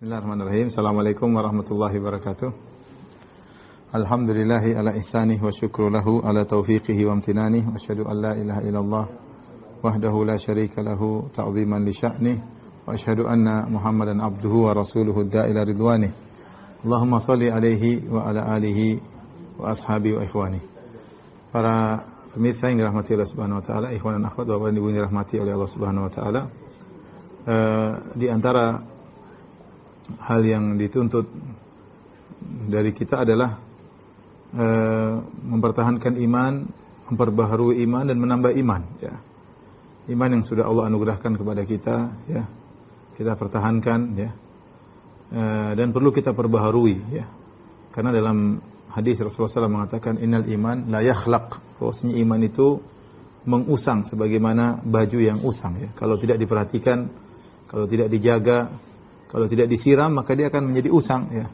Bismillahirrahmanirrahim. Assalamualaikum warahmatullahi wabarakatuh. Alhamdulillahi ala ihsanih wa syukru lahu ala taufiqihi wa amtinanih. Wa asyhadu an la ilaha illallah wahdahu la syarika lahu ta'ziman li sya'nih. Wa asyhadu anna Muhammadan abduhu wa rasuluhu da'ila ridwanih. Allahumma salli alaihi wa ala alihi wa ashabi wa ikhwani. Para pemirsa yang dirahmati Allah Subhanahu wa taala, ikhwan dan akhwat, Bapak dan Ibu yang dirahmati oleh Allah Subhanahu wa taala. Di antara hal yang dituntut dari kita adalah mempertahankan iman, memperbaharui iman dan menambah iman, ya. Iman yang sudah Allah anugerahkan kepada kita, ya. Kita pertahankan, ya. Dan perlu kita perbaharui, ya. Karena dalam hadis Rasulullah SAW mengatakan innal iman la yakhlaq. Bahwasanya iman itu mengusang sebagaimana baju yang usang, ya. Kalau tidak diperhatikan, kalau tidak dijaga, kalau tidak disiram, maka dia akan menjadi usang, ya.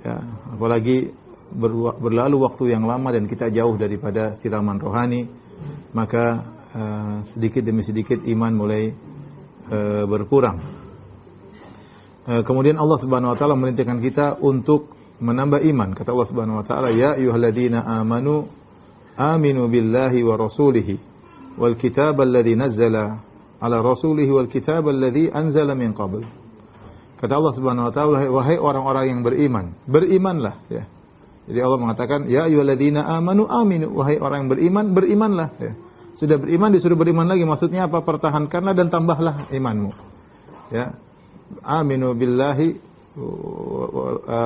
Ya, apalagi berlalu waktu yang lama dan kita jauh daripada siraman rohani, maka sedikit demi sedikit iman mulai berkurang. Kemudian Allah Subhanahu wa taala merintahkan kita untuk menambah iman. Kata Allah Subhanahu wa taala, "Ya ayyuhalladzina amanu aminu billahi wa rasulihi wal kitabal ladzi nazzala ala rasulihi wal kitabal ladzi anzala min qabl." Kata Allah Subhanahu wa taala, wahai orang-orang yang beriman, berimanlah, ya. Jadi Allah mengatakan, ya ayyuhalladzina amanu aminu, wahai orang yang beriman, berimanlah, ya. Sudah beriman disuruh beriman lagi, maksudnya apa? Pertahankanlah dan tambahlah imanmu. Ya. Aminu billahi,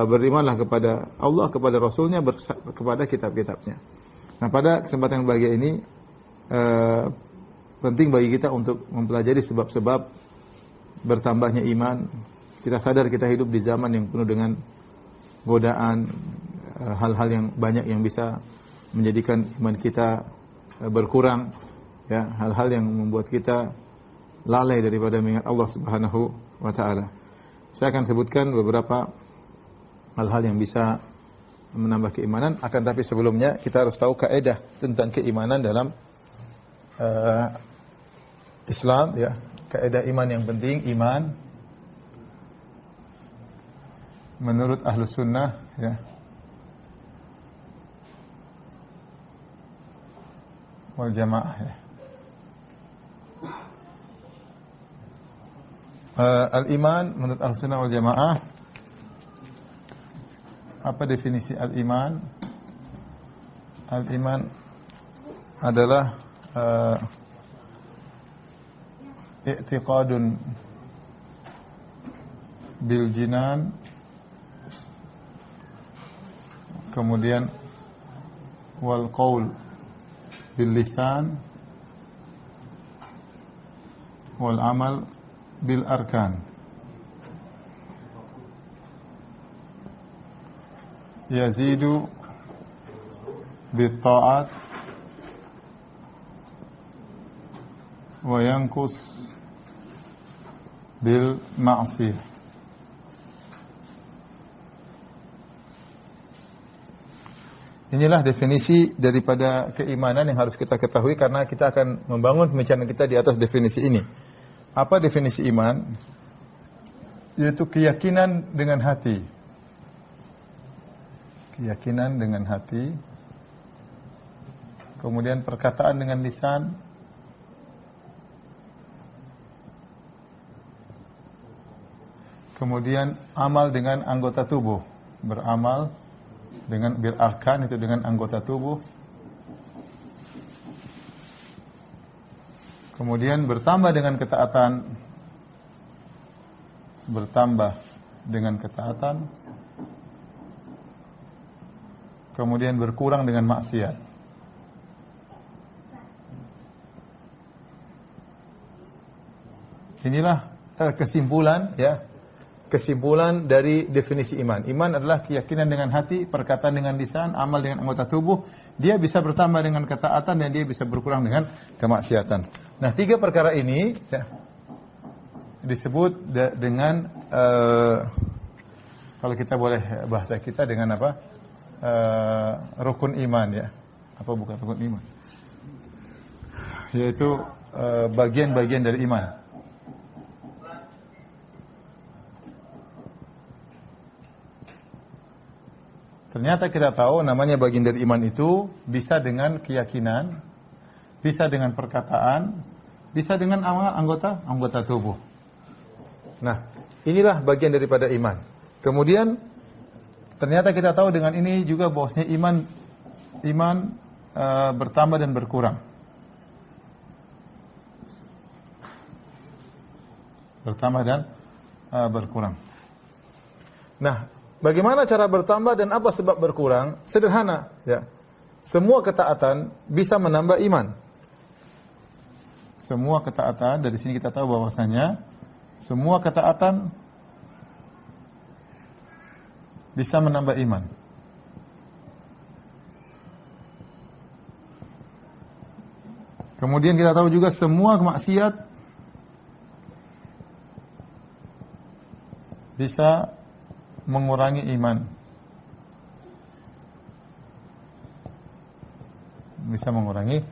berimanlah kepada Allah, kepada Rasulnya, kepada kitab-kitabnya. Nah, pada kesempatan yang bahagia ini penting bagi kita untuk mempelajari sebab-sebab bertambahnya iman. Kita sadar kita hidup di zaman yang penuh dengan godaan, hal-hal yang banyak yang bisa menjadikan iman kita berkurang, ya, hal-hal yang membuat kita lalai daripada mengingat Allah Subhanahu wa taala. Saya akan sebutkan beberapa hal-hal yang bisa menambah keimanan, akan tapi sebelumnya kita harus tahu kaidah tentang keimanan dalam Islam, ya. Kaidah iman yang penting, iman menurut Ahlus Sunnah, ya, wal Jamaah, ya. Al-iman menurut Ahlus Sunnah wal Jamaah, apa definisi al-iman? Al-iman adalah i'tiqadun bil jinan, kemudian wal qaul bil lisan, wal amal bil arkan. Yazidu bit ta'at wa yanqus bil ma'siyah. Inilah definisi daripada keimanan yang harus kita ketahui, karena kita akan membangun pembicaraan kita di atas definisi ini. Apa definisi iman? Yaitu keyakinan dengan hati. Keyakinan dengan hati. Kemudian perkataan dengan lisan. Kemudian amal dengan anggota tubuh. Beramal dengan bil arkan, itu dengan anggota tubuh. Kemudian bertambah dengan ketaatan. Bertambah dengan ketaatan. Kemudian berkurang dengan maksiat. Inilah kesimpulan, ya. Kesimpulan dari definisi iman. Iman adalah keyakinan dengan hati, perkataan dengan lisan, amal dengan anggota tubuh. Dia bisa bertambah dengan ketaatan dan dia bisa berkurang dengan kemaksiatan. Nah, tiga perkara ini, ya, disebut dengan kalau kita boleh bahasa kita dengan apa? Rukun iman, ya. Apa bukan rukun iman? Yaitu bagian-bagian dari iman. Ternyata kita tahu namanya bagian dari iman itu bisa dengan keyakinan, bisa dengan perkataan, bisa dengan anggota tubuh. Nah, inilah bagian daripada iman. Kemudian ternyata kita tahu dengan ini juga bahwasanya iman bertambah dan berkurang. Bertambah dan berkurang. Nah, bagaimana cara bertambah dan apa sebab berkurang? Sederhana, ya. Semua ketaatan bisa menambah iman. Semua ketaatan, dari sini kita tahu bahwasanya semua ketaatan bisa menambah iman. Kemudian kita tahu juga semua maksiat bisa mengurangi iman. Bisa mengurangi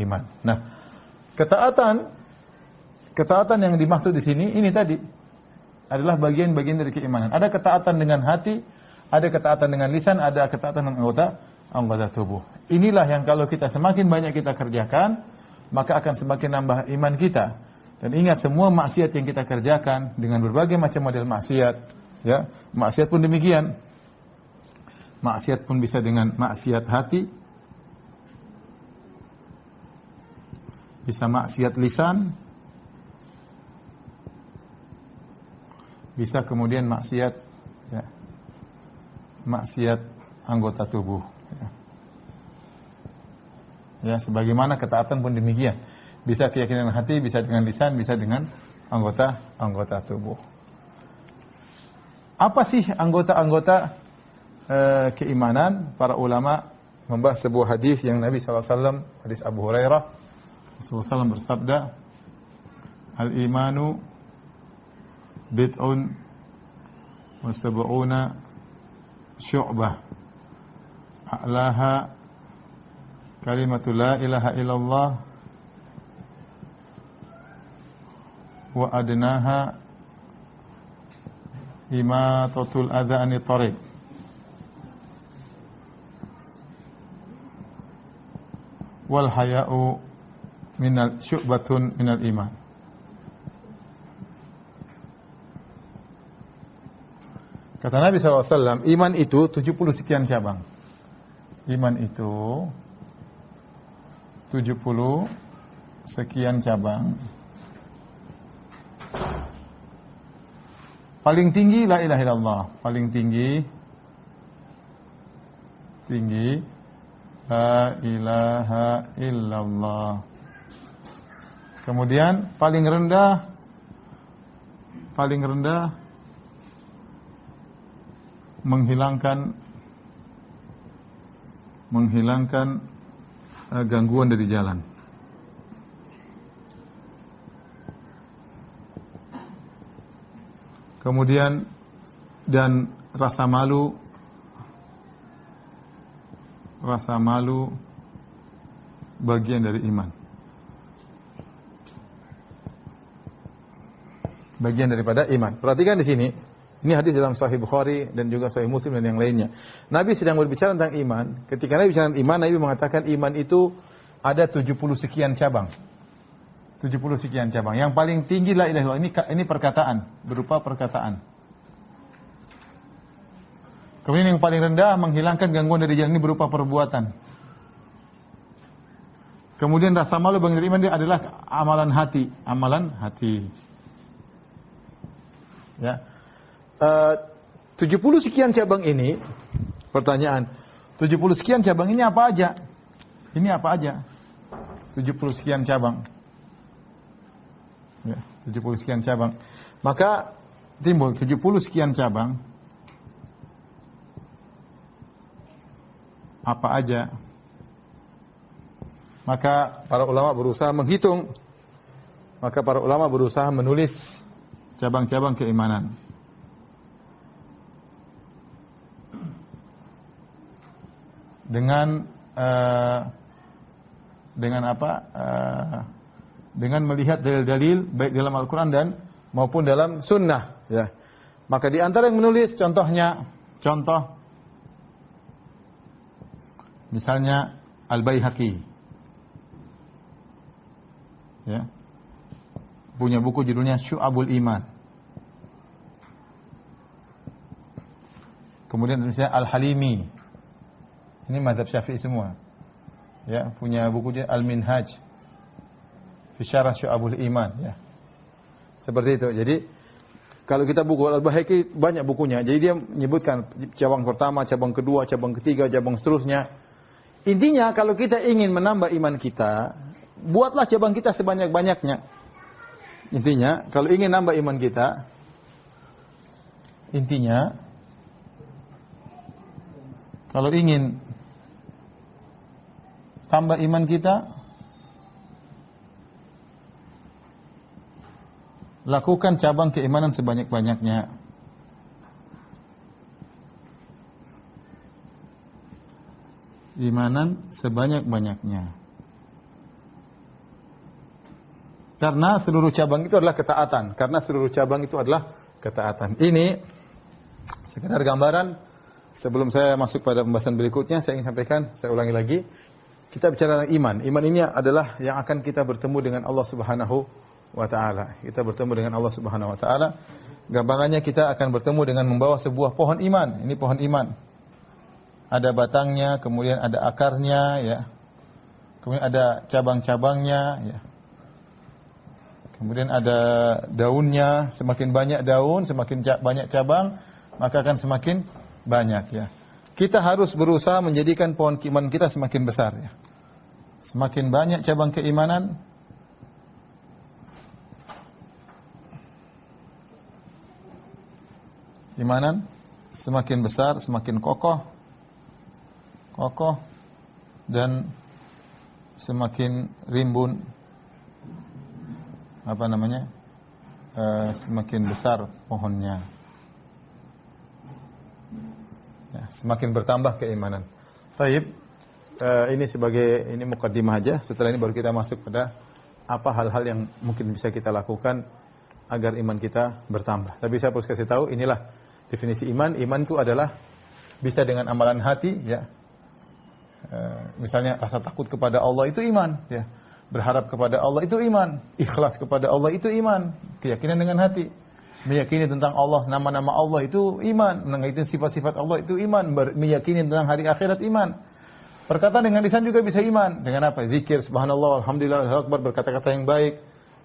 iman. Nah, ketaatan yang dimaksud di sini ini tadi adalah bagian-bagian dari keimanan. Ada ketaatan dengan hati, ada ketaatan dengan lisan, ada ketaatan dengan anggota tubuh. Inilah yang kalau kita semakin banyak kita kerjakan, maka akan semakin nambah iman kita. Dan ingat, semua maksiat yang kita kerjakan dengan berbagai macam model maksiat, ya, maksiat pun demikian. Maksiat pun bisa dengan maksiat hati, bisa maksiat lisan, bisa kemudian maksiat, ya, maksiat anggota tubuh. Ya, sebagaimana ketaatan pun demikian. Bisa keyakinan hati, bisa dengan lisan, bisa dengan anggota tubuh. Apa sih anggota-anggota keimanan? Para ulama membahas sebuah hadis yang Nabi SAW, hadis Abu Hurairah, Rasulullah SAW bersabda, Al-imanu bid'un wa sab'una syu'bah a'laha kalimatu la ilaha illallah wa adnaha imatatul adha anit tariq. Wal haya'u minal syu'batun minal iman. Kata Nabi SAW, iman itu 70 sekian cabang. Iman itu 70 sekian cabang. Paling tinggi la ilaha illallah, paling tinggi la ilaha illallah. Kemudian paling rendah menghilangkan gangguan dari jalan. Kemudian dan rasa malu bagian dari iman. Bagian daripada iman. Perhatikan di sini. Ini hadis dalam Sahih Bukhari dan juga Sahih Muslim dan yang lainnya. Nabi sedang berbicara tentang iman. Ketika Nabi bicara tentang iman, Nabi mengatakan iman itu ada 70 sekian cabang. 70 sekian cabang. Yang paling tinggi la ilaha illallah, ini perkataan, berupa perkataan. Kemudian yang paling rendah menghilangkan gangguan dari jalan, ini berupa perbuatan. Kemudian rasa malu bagian dari iman dia adalah amalan hati. Ya. 70 sekian cabang ini, pertanyaan, 70 sekian cabang ini apa aja? Ini apa aja? 70 sekian cabang. Ya, 70 sekian cabang. Maka timbul 70 sekian cabang. Apa aja? Maka para ulama berusaha menghitung. Maka para ulama berusaha menulis cabang-cabang keimanan. Dengan dengan melihat dalil-dalil baik dalam Al-Quran dan maupun dalam Sunnah. Ya. Maka di antara yang menulis, contohnya Contoh, misalnya Al-Baihaqi, ya, punya buku judulnya Syu'abul Iman. Kemudian misalnya Al-Halimi, ini mazhab Syafi'i semua, ya, punya buku Al-Minhaj fi Syarah Syu'abul Iman, ya. Seperti itu. Jadi kalau kita buku Al-Baihaqi banyak bukunya. Jadi dia menyebutkan cabang pertama, cabang kedua, cabang ketiga, cabang seterusnya. Intinya kalau kita ingin menambah iman kita, buatlah cabang kita sebanyak-banyaknya. Intinya kalau ingin nambah iman kita, intinya kalau ingin tambah iman kita, lakukan cabang keimanan sebanyak-banyaknya. Imanan sebanyak-banyaknya. Karena seluruh cabang itu adalah ketaatan. Ini sekedar gambaran. Sebelum saya masuk pada pembahasan berikutnya, saya ingin sampaikan, saya ulangi lagi. Kita bicara tentang iman. Iman ini adalah yang akan kita bertemu dengan Allah Subhanahu wa ta'ala. Kita bertemu dengan Allah Subhanahu wa ta'ala. Gampangannya kita akan bertemu dengan membawa sebuah pohon iman. Ini pohon iman. Ada batangnya, kemudian ada akarnya, ya. Kemudian ada cabang-cabangnya, ya. Kemudian ada daunnya. Semakin banyak daun, semakin banyak cabang, maka akan semakin banyak, ya. Kita harus berusaha menjadikan pohon keimanan kita semakin besar, ya. Semakin banyak cabang keimanan, imanan semakin besar, semakin kokoh dan semakin rimbun, semakin besar pohonnya, ya, semakin bertambah keimanan. Taib, ini mukaddimah aja. Setelah ini baru kita masuk pada apa hal-hal yang mungkin bisa kita lakukan agar iman kita bertambah. Tapi saya harus kasih tahu, inilah definisi iman. Iman itu adalah bisa dengan amalan hati, ya. Misalnya rasa takut kepada Allah itu iman, ya. Berharap kepada Allah itu iman, ikhlas kepada Allah itu iman, keyakinan dengan hati, meyakini tentang Allah, nama-nama Allah itu iman, meyakini sifat-sifat Allah itu iman, meyakini tentang hari akhirat iman. Perkataan dengan lisan juga bisa iman. Dengan apa? Zikir, subhanallah, alhamdulillah, Allahu akbar, berkata-kata yang baik,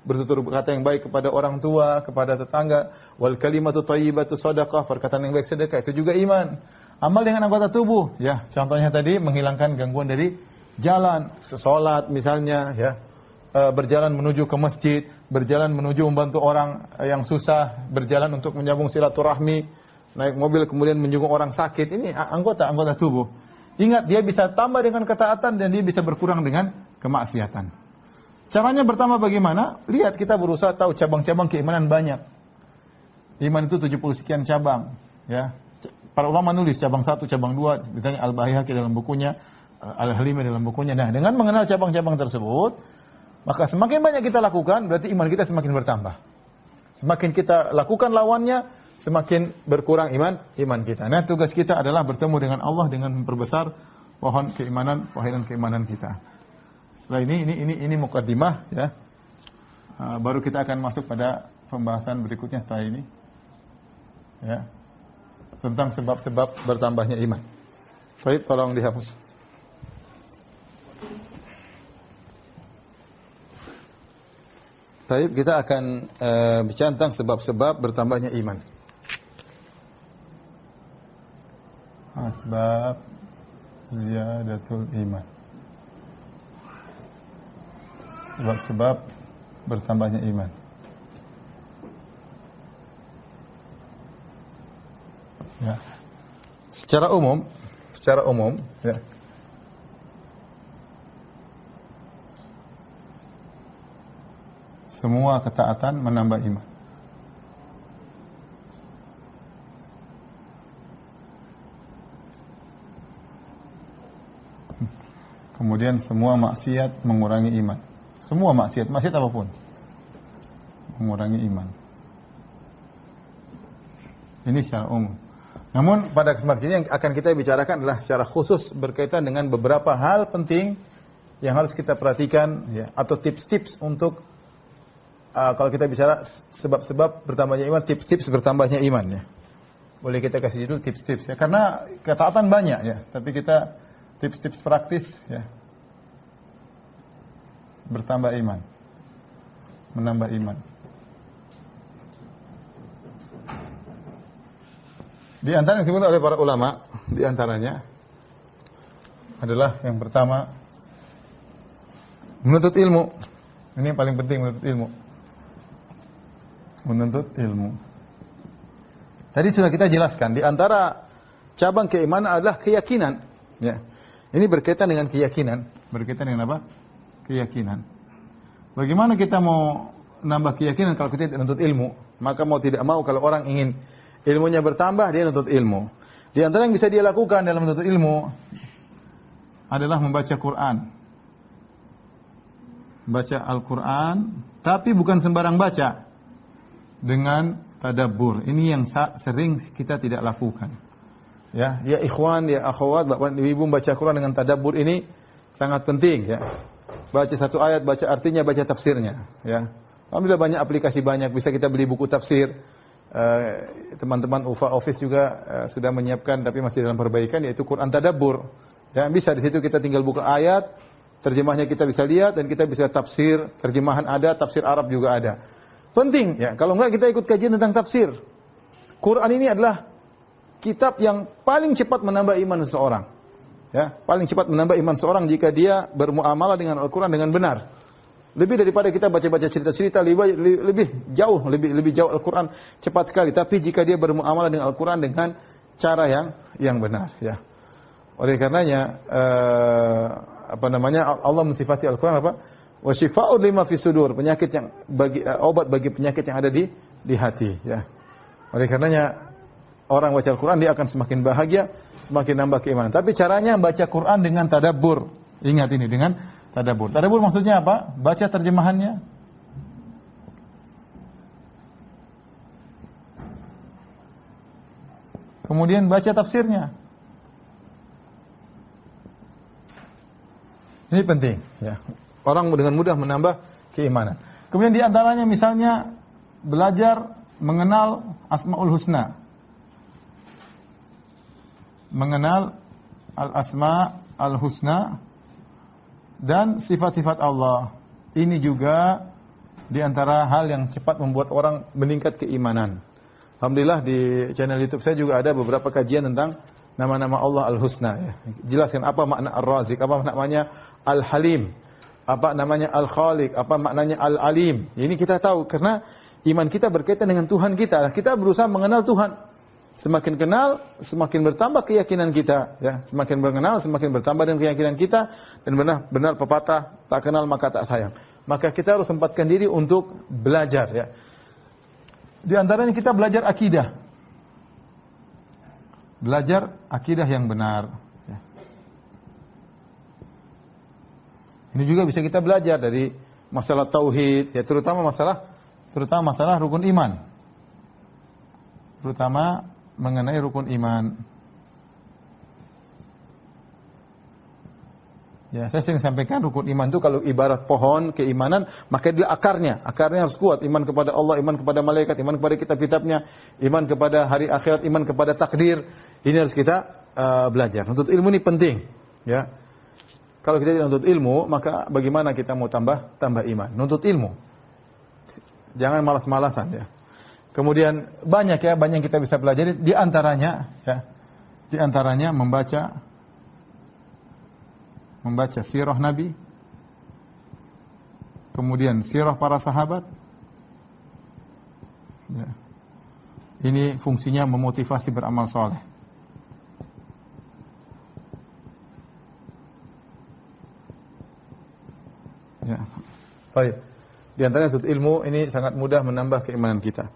bertutur kata yang baik kepada orang tua, kepada tetangga. Wal kalimatu thayyibatu shadaqah, perkataan yang baik sedekah, itu juga iman. Amal dengan anggota tubuh, ya. Contohnya tadi menghilangkan gangguan dari jalan, salat misalnya, ya. Berjalan menuju ke masjid, berjalan menuju membantu orang yang susah, berjalan untuk menyambung silaturahmi, naik mobil kemudian menjenguk orang sakit. Ini anggota tubuh. Ingat, dia bisa tambah dengan ketaatan dan dia bisa berkurang dengan kemaksiatan. Caranya bertambah bagaimana? Lihat, kita berusaha tahu cabang-cabang keimanan banyak. Iman itu 70 sekian cabang, ya. Para ulama nulis cabang 1, cabang 2, ditanya Al-Baihaqi dalam bukunya, Al-Halimi dalam bukunya. Nah, dengan mengenal cabang-cabang tersebut, maka semakin banyak kita lakukan, berarti iman kita semakin bertambah. Semakin kita lakukan lawannya, semakin berkurang iman kita. Nah, tugas kita adalah bertemu dengan Allah dengan memperbesar pohon keimanan kita. Setelah ini mukaddimah, ya. Baru kita akan masuk pada pembahasan berikutnya setelah ini, ya, tentang sebab-sebab bertambahnya iman. Baik, tolong dihapus. Baik, kita akan bicara tentang sebab-sebab bertambahnya iman. Asbab ziyadatul iman. Sebab-sebab bertambahnya iman. Ya. Secara umum, ya. Semua ketaatan menambah iman. Kemudian semua maksiat mengurangi iman. Semua maksiat apapun mengurangi iman. Ini secara umum. Namun pada kesempatan ini yang akan kita bicarakan adalah secara khusus berkaitan dengan beberapa hal penting yang harus kita perhatikan, ya, atau tips-tips untuk kalau kita bicara sebab-sebab bertambahnya iman, tips-tips bertambahnya iman, ya. Boleh kita kasih judul tips-tips, ya, karena ketaatan banyak, ya, tapi kita tips-tips praktis, ya, bertambah iman, menambah iman. Di antara yang disebut oleh para ulama, di antaranya adalah yang pertama, menuntut ilmu. Ini yang paling penting, menuntut ilmu. Menuntut ilmu. Tadi sudah kita jelaskan, di antara cabang keimanan adalah keyakinan. Ya. Ini berkaitan dengan keyakinan. Berkaitan dengan apa? Keyakinan. Bagaimana kita mau nambah keyakinan kalau kita tidak menuntut ilmu? Maka mau tidak mau kalau orang ingin ilmunya bertambah, dia menuntut ilmu. Di antara yang bisa dia lakukan dalam menuntut ilmu adalah membaca Quran. Baca Al-Quran, tapi bukan sembarang baca. Dengan tadabbur. Ini yang sering kita tidak lakukan. Ya ikhwan, ya akhwat, bapak ibu membaca Quran dengan tadabbur ini sangat penting, ya. Baca satu ayat, baca artinya, baca tafsirnya, ya. Alhamdulillah banyak aplikasi, banyak bisa kita beli buku tafsir. Teman-teman UFA Office juga sudah menyiapkan, tapi masih dalam perbaikan, yaitu Quran Tadabbur. Ya, bisa di situ kita tinggal buka ayat, terjemahnya kita bisa lihat dan kita bisa tafsir, terjemahan ada, tafsir Arab juga ada. Penting, ya. Kalau enggak kita ikut kajian tentang tafsir. Quran ini adalah kitab yang paling cepat menambah iman seseorang. Ya, paling cepat menambah iman seseorang jika dia bermuamalah dengan Al-Quran dengan benar. Lebih daripada kita baca-baca cerita-cerita, lebih jauh Al-Quran cepat sekali. Tapi jika dia bermuamalah dengan Al-Quran dengan cara yang benar, ya. Oleh karenanya Allah mensifati Al-Quran apa? Wa syifaa'un lima fis sudur, penyakit yang obat bagi penyakit yang ada di hati, ya. Oleh karenanya orang baca Al-Quran dia akan semakin bahagia, semakin nambah keimanan. Tapi caranya baca Quran dengan tadabbur. Ingat ini, dengan tadabbur. Tadabbur maksudnya apa? Baca terjemahannya. Kemudian baca tafsirnya. Ini penting, ya. Orang dengan mudah menambah keimanan. Kemudian di antaranya misalnya belajar mengenal Asmaul Husna. Mengenal Al-Asma Al-Husna dan sifat-sifat Allah. Ini juga di antara hal yang cepat membuat orang meningkat keimanan. Alhamdulillah di channel YouTube saya juga ada beberapa kajian tentang nama-nama Allah Al-Husna, ya. Jelaskan apa makna Ar-Razik, apa maknanya Al-Halim, apa namanya Al-Khaliq, apa maknanya Al-Alim. Ini kita tahu karena iman kita berkaitan dengan Tuhan kita. Kita berusaha mengenal Tuhan. Semakin kenal, semakin bertambah keyakinan kita, ya. Semakin mengenal, semakin bertambah dengan keyakinan kita, dan benar pepatah, tak kenal maka tak sayang. Maka kita harus sempatkan diri untuk belajar, ya. Di antaranya kita belajar akidah. Belajar akidah yang benar, ya. Ini juga bisa kita belajar dari masalah tauhid, ya, terutama masalah rukun iman. Terutama mengenai rukun iman. Ya, saya sering sampaikan rukun iman itu kalau ibarat pohon keimanan, maka dia akarnya harus kuat. Iman kepada Allah, iman kepada malaikat, iman kepada kitab-kitabnya, iman kepada hari akhirat, iman kepada takdir. Ini harus kita belajar. Nuntut ilmu ini penting, ya. Kalau kita tidak nuntut ilmu, maka bagaimana kita mau tambah iman? Nuntut ilmu. Jangan malas-malasan, ya. Kemudian banyak yang kita bisa pelajari, di antaranya membaca sirah Nabi, kemudian sirah para sahabat. Ya. Ini fungsinya memotivasi beramal soleh. Ya. Baik. Di antaranya tuntut ilmu ini sangat mudah menambah keimanan kita.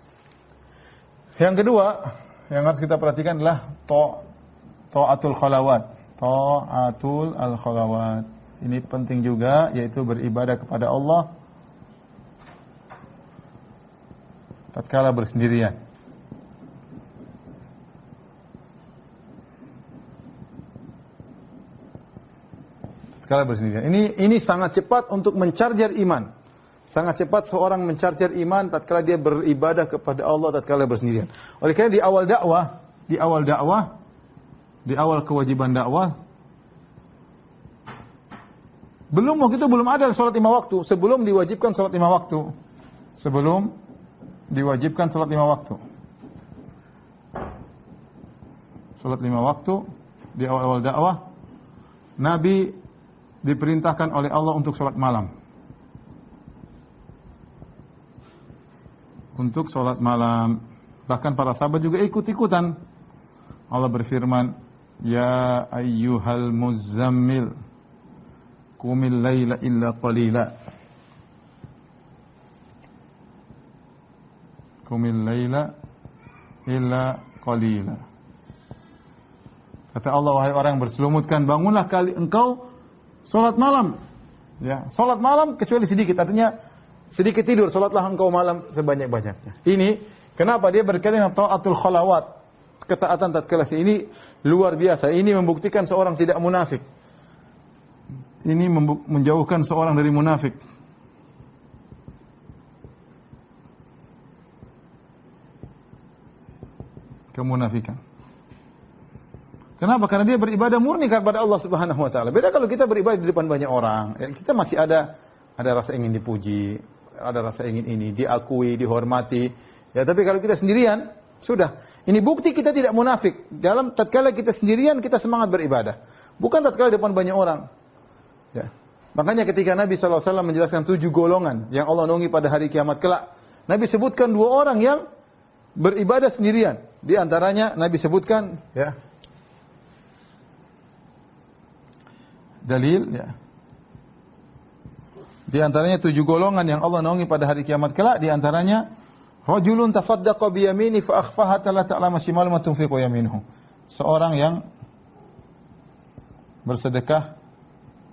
Yang kedua yang harus kita perhatikan adalah ta'atul khalawat. Ta'atul al-khalawat. Ini penting juga, yaitu beribadah kepada Allah tatkala bersendirian. tatkala bersendirian. Ini sangat cepat untuk mencarger iman. Sangat cepat seorang mencarger iman tatkala dia beribadah kepada Allah tatkala bersendirian. Oleh karena di awal kewajiban dakwah, waktu itu belum ada salat 5 waktu, sebelum diwajibkan salat 5 waktu. Sebelum diwajibkan salat 5 waktu. Salat 5 waktu di awal-awal dakwah, Nabi diperintahkan oleh Allah untuk salat malam. Untuk salat malam. Bahkan para sahabat juga ikut-ikutan. Allah berfirman, "Ya ayyuhal muzammil, qumil laila illa qalila." Qumil laila illa qalila. Kata Allah, wahai orang yang berselumutkan, bangunlah engkau salat malam. Ya, salat malam kecuali sedikit, artinya sedikit tidur, salatlah engkau malam sebanyak-banyaknya. Ini kenapa dia berkaitan dengan taatul khalawat, ketaatan tatkala ini luar biasa. Ini membuktikan seorang tidak munafik. Ini menjauhkan seorang dari munafik. Kemunafikan. Kenapa? Karena dia beribadah murni kepada Allah Subhanahu wa taala. Beda kalau kita beribadah di depan banyak orang, ya, kita masih ada rasa ingin dipuji, ada rasa ingin ini diakui, dihormati. Ya, tapi kalau kita sendirian, sudah. Ini bukti kita tidak munafik. Dalam tatkala kita sendirian, kita semangat beribadah. Bukan tatkala di depan banyak orang. Ya. Makanya ketika Nabi SAW menjelaskan 7 golongan yang Allah naungi pada hari kiamat kelak, Nabi sebutkan 2 orang yang beribadah sendirian. Di antaranya Nabi sebutkan, ya, dalil, ya. Di antaranya 7 golongan yang Allah naungi pada hari kiamat kelak, di antaranya rajulun tasaddaqa bi yamini fa akhfaha la ta'lamu shimalu ma tunfiqu yaminuhu. Seorang yang bersedekah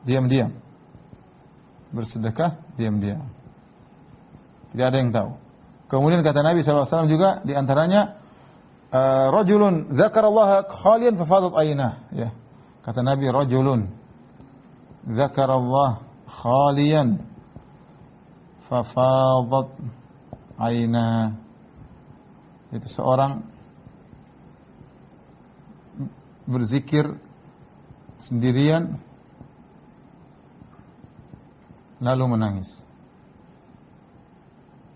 diam-diam. Bersedekah diam-diam. Tidak ada yang tahu. Kemudian kata Nabi SAW juga di antaranya rajulun dzakarallaha khalian fa fadat aynah, ya. Kata Nabi, rajulun dzakarallah khalian fa fadat aynah. Itu seorang berzikir sendirian lalu menangis.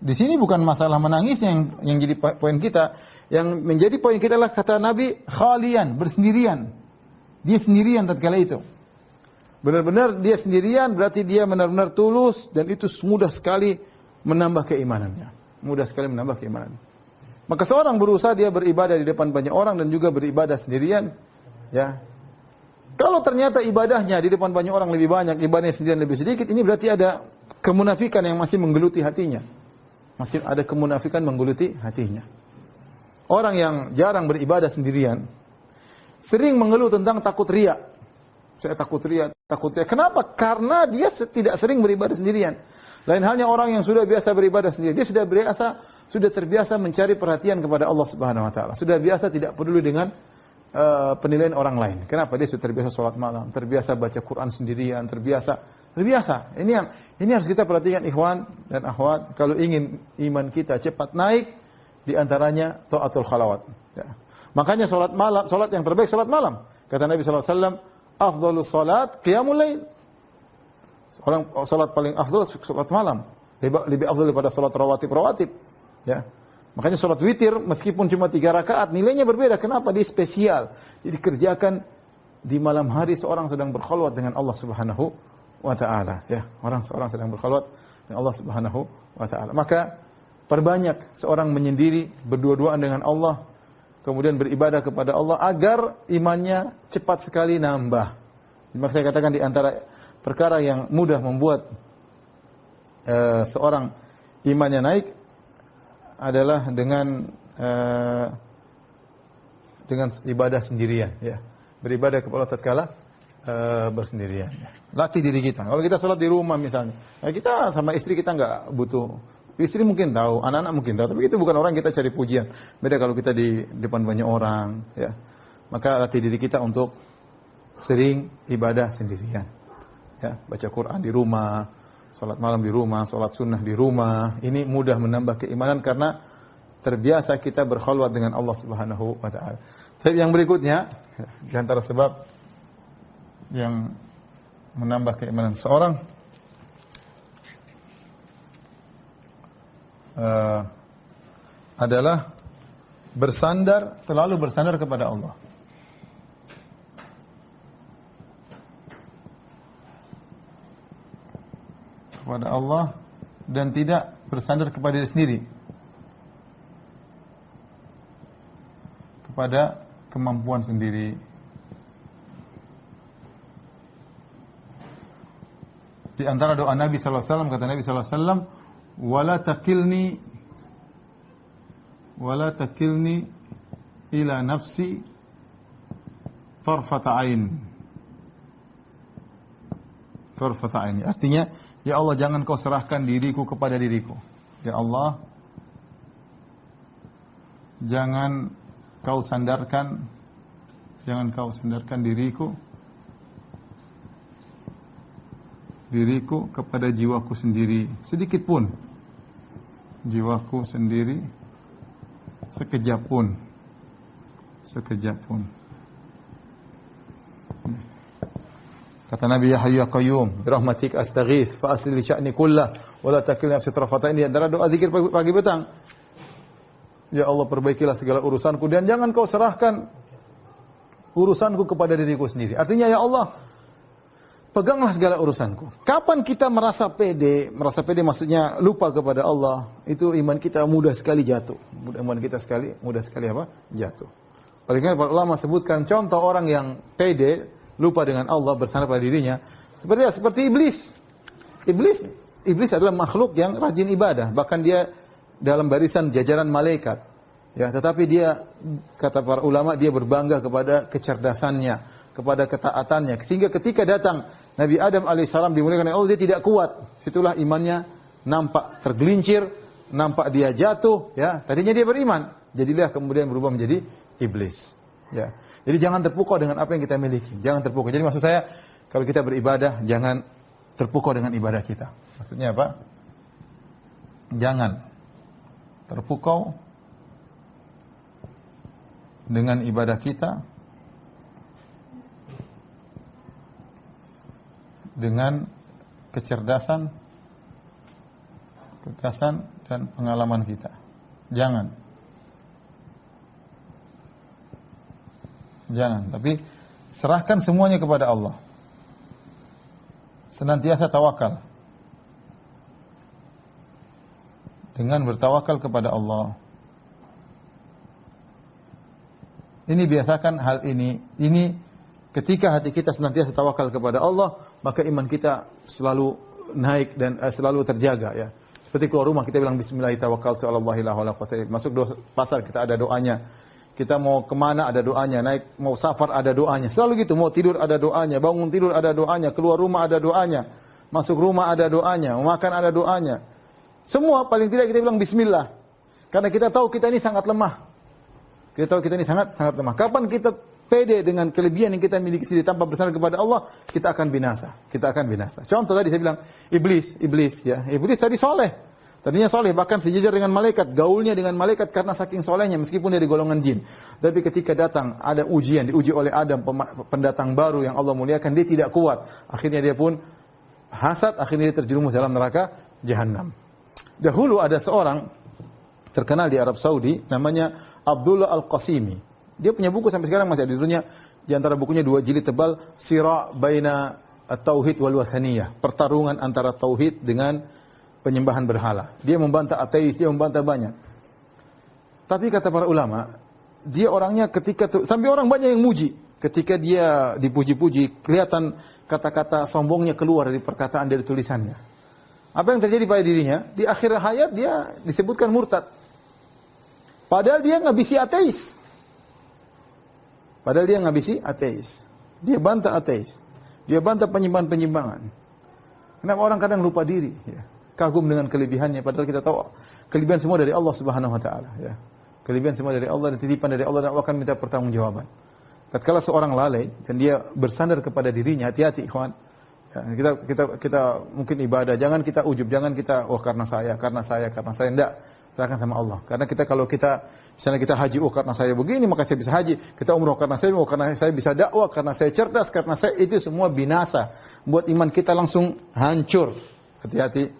Di sini bukan masalah menangis yang jadi poin kita. Yang menjadi poin kita adalah kata Nabi khalian, bersendirian. Dia sendirian tatkala itu. Benar-benar dia sendirian, berarti dia benar-benar tulus dan itu mudah sekali menambah keimanannya. Mudah sekali menambah keimanannya. Maka seorang berusaha dia beribadah di depan banyak orang dan juga beribadah sendirian, ya. Kalau ternyata ibadahnya di depan banyak orang lebih banyak, ibadahnya sendirian lebih sedikit, ini berarti ada kemunafikan yang masih menggeluti hatinya. Masih ada kemunafikan menggeluti hatinya. Orang yang jarang beribadah sendirian sering mengeluh tentang takut riya. Saya takut riya, takut riya. Kenapa? Karena dia tidak sering beribadah sendirian. Lain halnya orang yang sudah biasa beribadah sendiri, dia sudah terbiasa mencari perhatian kepada Allah Subhanahu wa taala. Sudah biasa tidak peduli dengan penilaian orang lain. Kenapa? Dia sudah terbiasa sholat malam, terbiasa baca Quran sendirian, terbiasa. Ini harus kita perhatikan ikhwan dan akhwat. Kalau ingin iman kita cepat naik, di antaranya taatul khalawat. Ya. Makanya sholat yang terbaik sholat malam. Kata Nabi SAW, afdhalus sholat qiyamul lail. Sholat paling afdal sholat malam. Lebih afdal daripada sholat rawatib. Ya. Makanya sholat witir meskipun cuma 3 rakaat nilainya berbeda. Kenapa? Dia spesial. Dia dikerjakan di malam hari seorang sedang berkhalwat dengan Allah Subhanahu wa taala, ya. Seorang sedang berkhalwat dengan Allah Subhanahu wa taala. Maka perbanyak seorang menyendiri, berdua-duaan dengan Allah, kemudian beribadah kepada Allah agar imannya cepat sekali nambah. Maka saya katakan di antara perkara yang mudah membuat seorang imannya naik adalah dengan ibadah sendirian, ya. Beribadah kepada Allah tatkala bersendirian. Latih diri kita. Kalau kita sholat di rumah misalnya, kita sama istri kita nggak butuh. Istri mungkin tahu, anak-anak mungkin tahu, tapi itu bukan orang kita cari pujian. Beda kalau kita di depan banyak orang, ya. Maka latih diri kita untuk sering ibadah sendirian. ya, baca Quran di rumah, salat malam di rumah, salat sunnah di rumah. Ini mudah menambah keimanan karena terbiasa kita berkhalwat dengan Allah Subhanahu wa taala. Tapi yang berikutnya, di antara sebab yang menambah keimanan seorang adalah selalu bersandar kepada Allah. Kepada Allah dan tidak bersandar kepada diri sendiri, kepada kemampuan sendiri. Di antara doa Nabi sallallahu alaihi wasallam, kata Nabi sallallahu alaihi wasallam, wala takilni ila nafsi tarfata ain. Tarfata ain. Artinya, ya Allah, jangan kau serahkan diriku kepada diriku. Ya Allah, jangan kau sandarkan diriku kepada jiwaku sendiri sedikit pun, jiwaku sendiri sekejap pun. Kata Nabi, ya Hayyu ya Qayyum, birahmatik astaghits fa asli li sya'ni kullah wa la takilni nafsi tarfata ain. Antara doa zikir pagi petang. Ya Allah, perbaikilah segala urusanku dan jangan kau serahkan urusanku kepada diriku sendiri. Artinya, ya Allah, peganglah segala urusanku. Kapan kita merasa pede? Merasa pede maksudnya lupa kepada Allah. Itu iman kita mudah sekali jatuh. Mudah sekali apa? Jatuh. Oleh karena para ulama sebutkan contoh orang yang pede, lupa dengan Allah, bersandar pada dirinya, seperti iblis. Iblis adalah makhluk yang rajin ibadah, bahkan dia dalam barisan jajaran malaikat. Ya, tetapi dia, kata para ulama, dia berbangga kepada kecerdasannya, kepada ketaatannya, sehingga ketika datang Nabi Adam alaihissalam dimuliakan oleh Allah, dia tidak kuat. Situlah imannya nampak tergelincir, nampak dia jatuh. Ya, tadinya dia beriman, jadilah kemudian berubah menjadi iblis. Ya, jadi jangan terpukau dengan apa yang kita miliki. Jangan terpukau. Jadi maksud saya, kalau kita beribadah, jangan terpukau dengan ibadah kita. Maksudnya apa? Jangan terpukau dengan ibadah kita dengan kecerdasan, kegagasan dan pengalaman kita. Jangan, tapi serahkan semuanya kepada Allah. Senantiasa tawakal. Dengan bertawakal kepada Allah. Ini biasakan hal ini. Ini ketika hati kita senantiasa tawakal kepada Allah, maka iman kita selalu naik dan selalu terjaga, ya. Seperti keluar rumah kita bilang bismillahirrahmanirrahim. Masuk pasar kita ada doanya. Kita mau kemana ada doanya. Naik mau safar ada doanya. Selalu gitu. Mau tidur ada doanya. Bangun tidur ada doanya. Keluar rumah ada doanya. Masuk rumah ada doanya. Mau makan ada doanya. Semua paling tidak kita bilang bismillah. Karena kita tahu kita ini sangat lemah. Sangat lemah. Kapan kita pede dengan kelebihan yang kita miliki sendiri tanpa bersandar kepada Allah, kita akan binasa. Contoh tadi saya bilang iblis ya. Iblis tadi soleh. Tadinya soleh, bahkan sejajar dengan malaikat, gaulnya dengan malaikat karena saking solehnya meskipun dari golongan jin. Tapi ketika datang ada ujian, diuji oleh Adam, pendatang baru yang Allah muliakan, dia tidak kuat. Akhirnya dia pun hasad, akhirnya dia terjerumus dalam neraka Jahannam. Dahulu ada seorang terkenal di Arab Saudi namanya Abdullah Al-Qasimi. Dia punya buku sampai sekarang masih ada di dunia. Di antara bukunya 2 jilid tebal, Sira' baina at-tauhid wal wathaniyah. Pertarungan antara tauhid dengan penyembahan berhala. Dia membantah ateis, dia membantah banyak. Tapi kata para ulama, dia orangnya sampai orang banyak yang muji. Ketika dia dipuji-puji, kelihatan kata-kata sombongnya keluar dari perkataan, dari tulisannya. Apa yang terjadi pada dirinya? Di akhir hayat dia disebutkan murtad. Padahal dia ngabisi ateis. Dia bantah ateis. Dia bantah penyimpangan-penyimpangan. Kenapa orang kadang lupa diri? Ya. Kagum dengan kelebihannya. Padahal kita tahu kelebihan semua dari Allah Subhanahu Wa Taala. Ya. Kelebihan semua dari Allah dan titipan dari Allah, dan Allah akan minta pertanggungjawaban. Tatkala seorang lalai dan dia bersandar kepada dirinya, hati-hati, ikhwan. Ya, kita mungkin ibadah, jangan kita ujub, jangan kita karena saya enggak. Serahkan sama Allah. Karena kalau kita misalnya kita haji, karena saya begini maka saya bisa haji. Kita umroh karena saya bisa dakwah, karena saya cerdas, karena saya itu semua binasa. Buat iman kita langsung hancur. Hati-hati.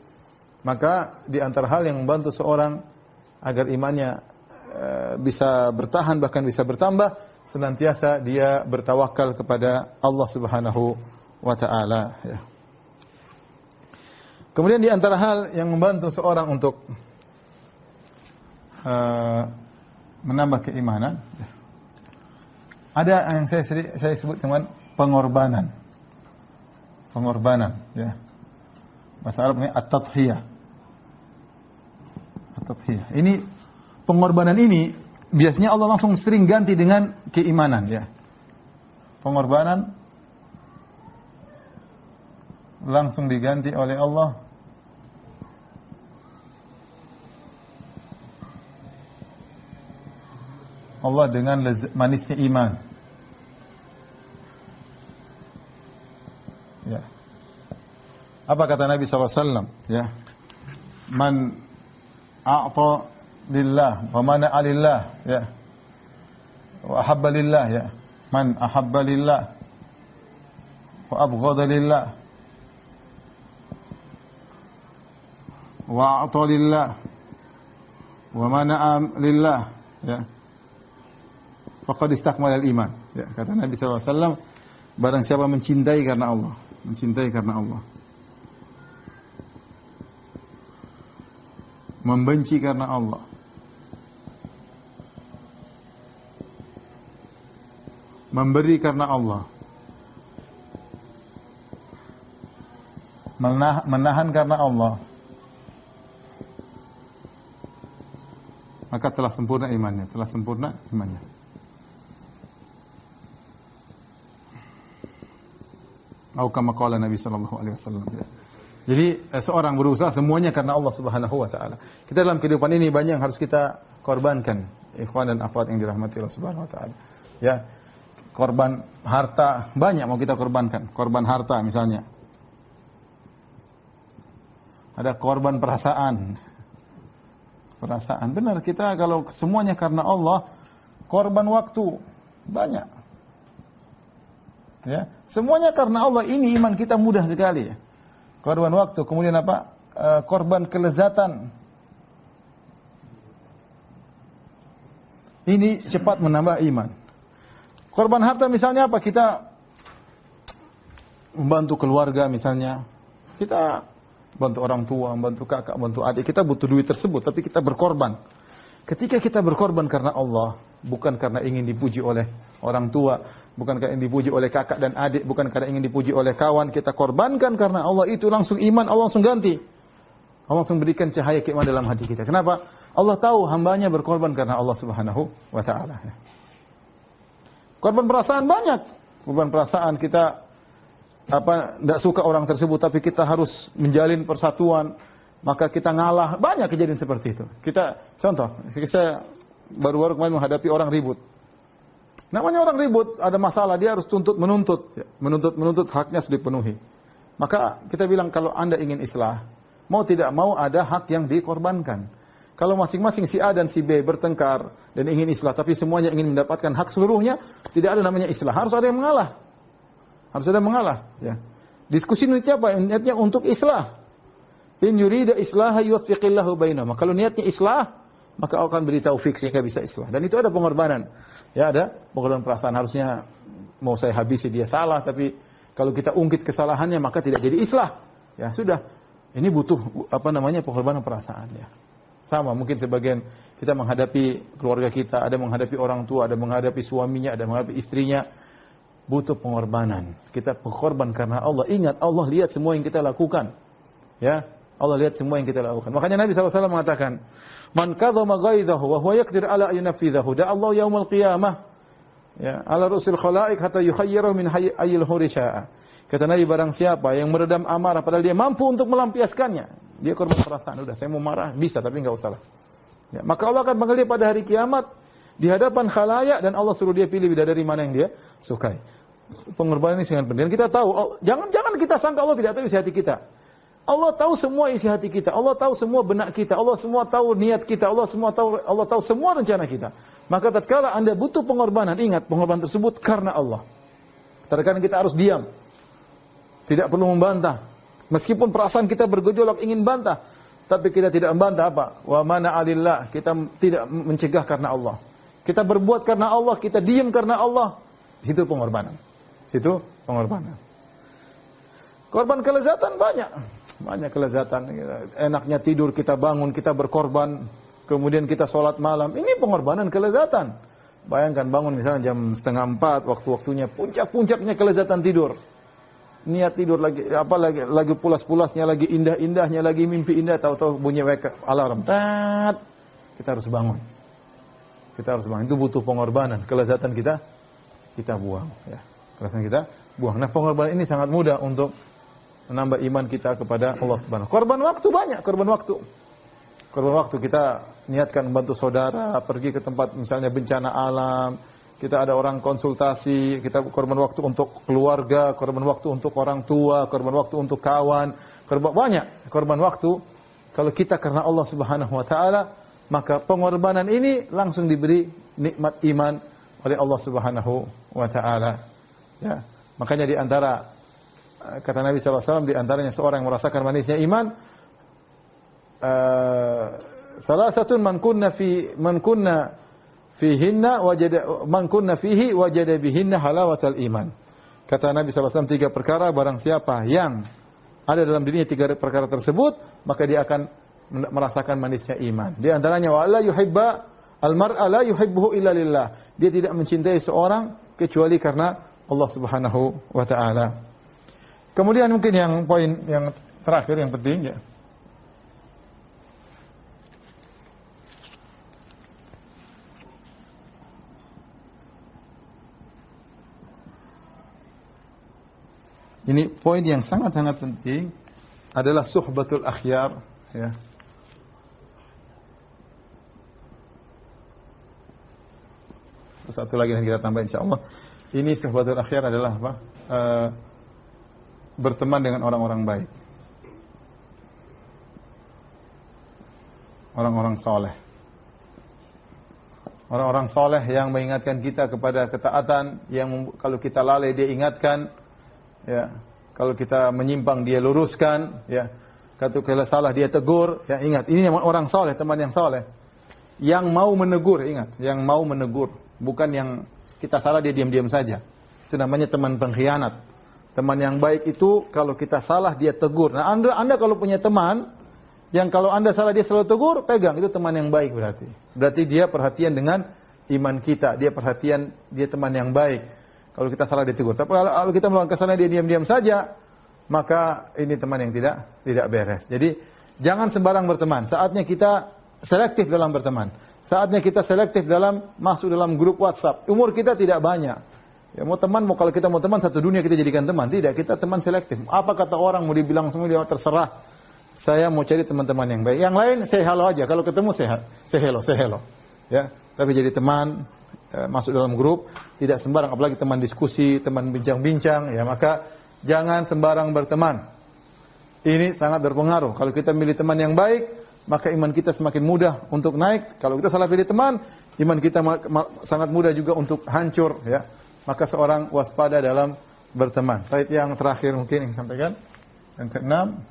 Maka di antara hal yang membantu seorang agar imannya bisa bertahan bahkan bisa bertambah, senantiasa dia bertawakal kepada Allah Subhanahu wa taala, ya. Kemudian di antara hal yang membantu seorang untuk menambah keimanan, ada yang saya sebut dengan pengorbanan. Pengorbanan, ya. Bahasa Arabnya at-tadhiyah. At-tadhiyah. Ini pengorbanan ini biasanya Allah langsung sering ganti dengan keimanan, ya. Pengorbanan langsung diganti oleh Allah dengan manisnya iman. Ya. Apa kata Nabi SAW? Ya. Man a'ta lillah wa mana'a lillah, ya. Wa ahabba lillah, ya. Man ahabba lillah wa abghada lillah wa a'ta lillah wa mana'a lillah, ya. Faqad istakmala al-iman. Ya, kata Nabi SAW, barang siapa mencintai karena Allah, membenci karena Allah, memberi karena Allah, menahan karena Allah, maka telah sempurna imannya, Atau kama qala Nabi sallallahu alaihi wasallam. Jadi seorang berusaha semuanya karena Allah Subhanahu wa taala. Kita dalam kehidupan ini banyak yang harus kita korbankan, ikhwan dan akhwat yang dirahmati Allah Subhanahu wa taala. Ya. Korban harta banyak mau kita korbankan. Korban harta misalnya. Ada korban perasaan. Benar, kita kalau semuanya karena Allah, korban waktu banyak. Ya, semuanya karena Allah, ini iman kita mudah sekali. Korban waktu, kemudian apa? Korban kelezatan. Ini cepat menambah iman. Korban harta misalnya apa? Kita membantu keluarga misalnya. Kita bantu orang tua, bantu kakak, bantu adik. Kita butuh duit tersebut, tapi kita berkorban. Ketika kita berkorban karena Allah, bukan karena ingin dipuji oleh orang tua, bukan karena ingin dipuji oleh kakak dan adik, bukan karena ingin dipuji oleh kawan, kita korbankan karena Allah, itu langsung iman, Allah langsung ganti. Allah langsung berikan cahaya keimanan dalam hati kita. Kenapa? Allah tahu hambanya berkorban karena Allah Subhanahu wa taala. Korban perasaan banyak. Korban perasaan kita tidak suka orang tersebut, tapi kita harus menjalin persatuan, maka kita ngalah. Banyak kejadian seperti itu. Saya baru-baru kemarin menghadapi orang ribut. Namanya orang ribut, ada masalah, dia harus menuntut, haknya sudah dipenuhi. Maka kita bilang, kalau Anda ingin islah, mau tidak mau ada hak yang dikorbankan. Kalau masing-masing si A dan si B bertengkar dan ingin islah, tapi semuanya ingin mendapatkan hak seluruhnya, tidak ada namanya islah. Harus ada yang mengalah. Ya. Diskusi niatnya apa? Niatnya untuk islah. In yurida islaha yuwaffiqillahu bainahum. Kalau niatnya islah, maka Allah akan beri taufik sehingga bisa islah. Dan itu ada pengorbanan. Ya, ada pengorbanan perasaan. Harusnya mau saya habisi dia salah, tapi kalau kita ungkit kesalahannya maka tidak jadi islah. Ya, sudah. Ini butuh pengorbanan perasaan, ya. Sama mungkin sebagian kita menghadapi keluarga kita, ada menghadapi orang tua, ada menghadapi suaminya, ada menghadapi istrinya, butuh pengorbanan. Kita berkorban karena Allah. Ingat, Allah lihat semua yang kita lakukan. Ya, Allah lihat semua yang kita lakukan. Makanya Nabi SAW mengatakan, "Man kadhama ghaidhahu wa huwa yaqdir ala an yunfidhahu, da Allah yaumul qiyamah, ya, ala rusul khalaik hatta yukhayyirahu min ayyil hurisha'a." Kata Nabi, barang siapa yang meredam amarah padahal dia mampu untuk melampiaskannya, dia korban perasaan. Udah, saya mau marah, bisa, tapi enggak usahlah. Ya, maka Allah akan panggil dia pada hari kiamat di hadapan khalayak, dan Allah suruh dia pilih bidadari mana yang dia sukai. Pengorbanan ini sangat penting. Dan kita tahu, jangan kita sangka Allah tidak tahu isi hati kita. Allah tahu semua isi hati kita. Allah tahu semua benak kita. Allah semua tahu niat kita. Allah tahu semua rencana kita. Maka tatkala Anda butuh pengorbanan, ingat pengorbanan tersebut karena Allah. Terkadang kita harus diam. Tidak perlu membantah. Meskipun perasaan kita bergejolak ingin bantah, tapi kita tidak membantah apa? Wa mana alillah. Kita tidak mencegah karena Allah. Kita berbuat karena Allah, kita diam karena Allah. Situ pengorbanan. Situ pengorbanan. Korban kelezatan banyak. Banyak kelezatan. Enaknya tidur, kita bangun, kita berkorban. Kemudian kita sholat malam. Ini pengorbanan kelezatan. Bayangkan bangun misalnya jam 3:30, waktu-waktunya puncak-puncaknya kelezatan tidur. Niat tidur lagi pulas-pulasnya, lagi indah-indahnya, lagi mimpi indah, tahu-tahu bunyi alarm. Tat. Kita harus bangun. Kita harus bangun. Itu butuh pengorbanan. Kelezatan kita buang. Ya. Kelezatan kita buang. Nah, pengorbanan ini sangat mudah untuk menambah iman kita kepada Allah Subhanahu. Korban waktu banyak, korban waktu. Korban waktu kita niatkan membantu saudara, pergi ke tempat misalnya bencana alam, kita ada orang konsultasi, kita korban waktu untuk keluarga, korban waktu untuk orang tua, korban waktu untuk kawan, korban banyak korban waktu. Kalau kita karena Allah Subhanahu wa taala, maka pengorbanan ini langsung diberi nikmat iman oleh Allah Subhanahu wa taala. Ya. Makanya di antara kata Nabi SAW, di antaranya seorang yang merasakan manisnya iman, salah satu man kunna fihinna wajada bihinna halawatal iman. Kata Nabi SAW, 3 perkara barang siapa yang ada dalam dirinya 3 perkara tersebut, maka dia akan merasakan manisnya iman. Di antaranya wa la yuhibba al-mar'a la yuhibbuhu illa lillah. Dia tidak mencintai seorang kecuali karena Allah Subhanahu wa taala. Kemudian mungkin yang poin yang terakhir yang penting ya. Ini poin yang sangat-sangat penting adalah suhbatul akhyar ya. Satu lagi yang kita tambah insyaallah. Ini suhbatul akhyar adalah apa? Berteman dengan orang-orang baik. Orang-orang soleh. Orang-orang soleh yang mengingatkan kita kepada ketaatan, yang kalau kita lalai dia ingatkan, ya. Kalau kita menyimpang dia luruskan, ya. Kalau salah dia tegur, ya ingat. Ini orang soleh, teman yang soleh. Yang mau menegur, ingat. Yang mau menegur. Bukan yang kita salah dia diam-diam saja. Itu namanya teman pengkhianat. Teman yang baik itu kalau kita salah dia tegur. Nah, Anda kalau punya teman yang kalau Anda salah dia selalu tegur, pegang, itu teman yang baik berarti. Berarti dia perhatian dengan iman kita, dia perhatian, dia teman yang baik. Kalau kita salah dia tegur. Tapi kalau kita melakukan kesalahan dia diam-diam saja, maka ini teman yang tidak beres. Jadi jangan sembarang berteman. Saatnya kita selektif dalam berteman. Saatnya kita selektif dalam masuk dalam grup WhatsApp. Umur kita tidak banyak. Ya kalau kita mau teman satu dunia kita jadikan teman. Tidak, kita teman selektif. Apa kata orang mau dibilang semua dia terserah. Saya mau cari teman-teman yang baik. Yang lain say hello aja. Kalau ketemu say hello. Ya, tapi jadi teman masuk dalam grup tidak sembarang, apalagi teman diskusi, teman bincang-bincang, ya maka jangan sembarang berteman. Ini sangat berpengaruh. Kalau kita milih teman yang baik, maka iman kita semakin mudah untuk naik. Kalau kita salah pilih teman, iman kita sangat mudah juga untuk hancur, ya. Maka seorang waspada dalam berteman. Baik, yang terakhir mungkin yang sampaikan, yang keenam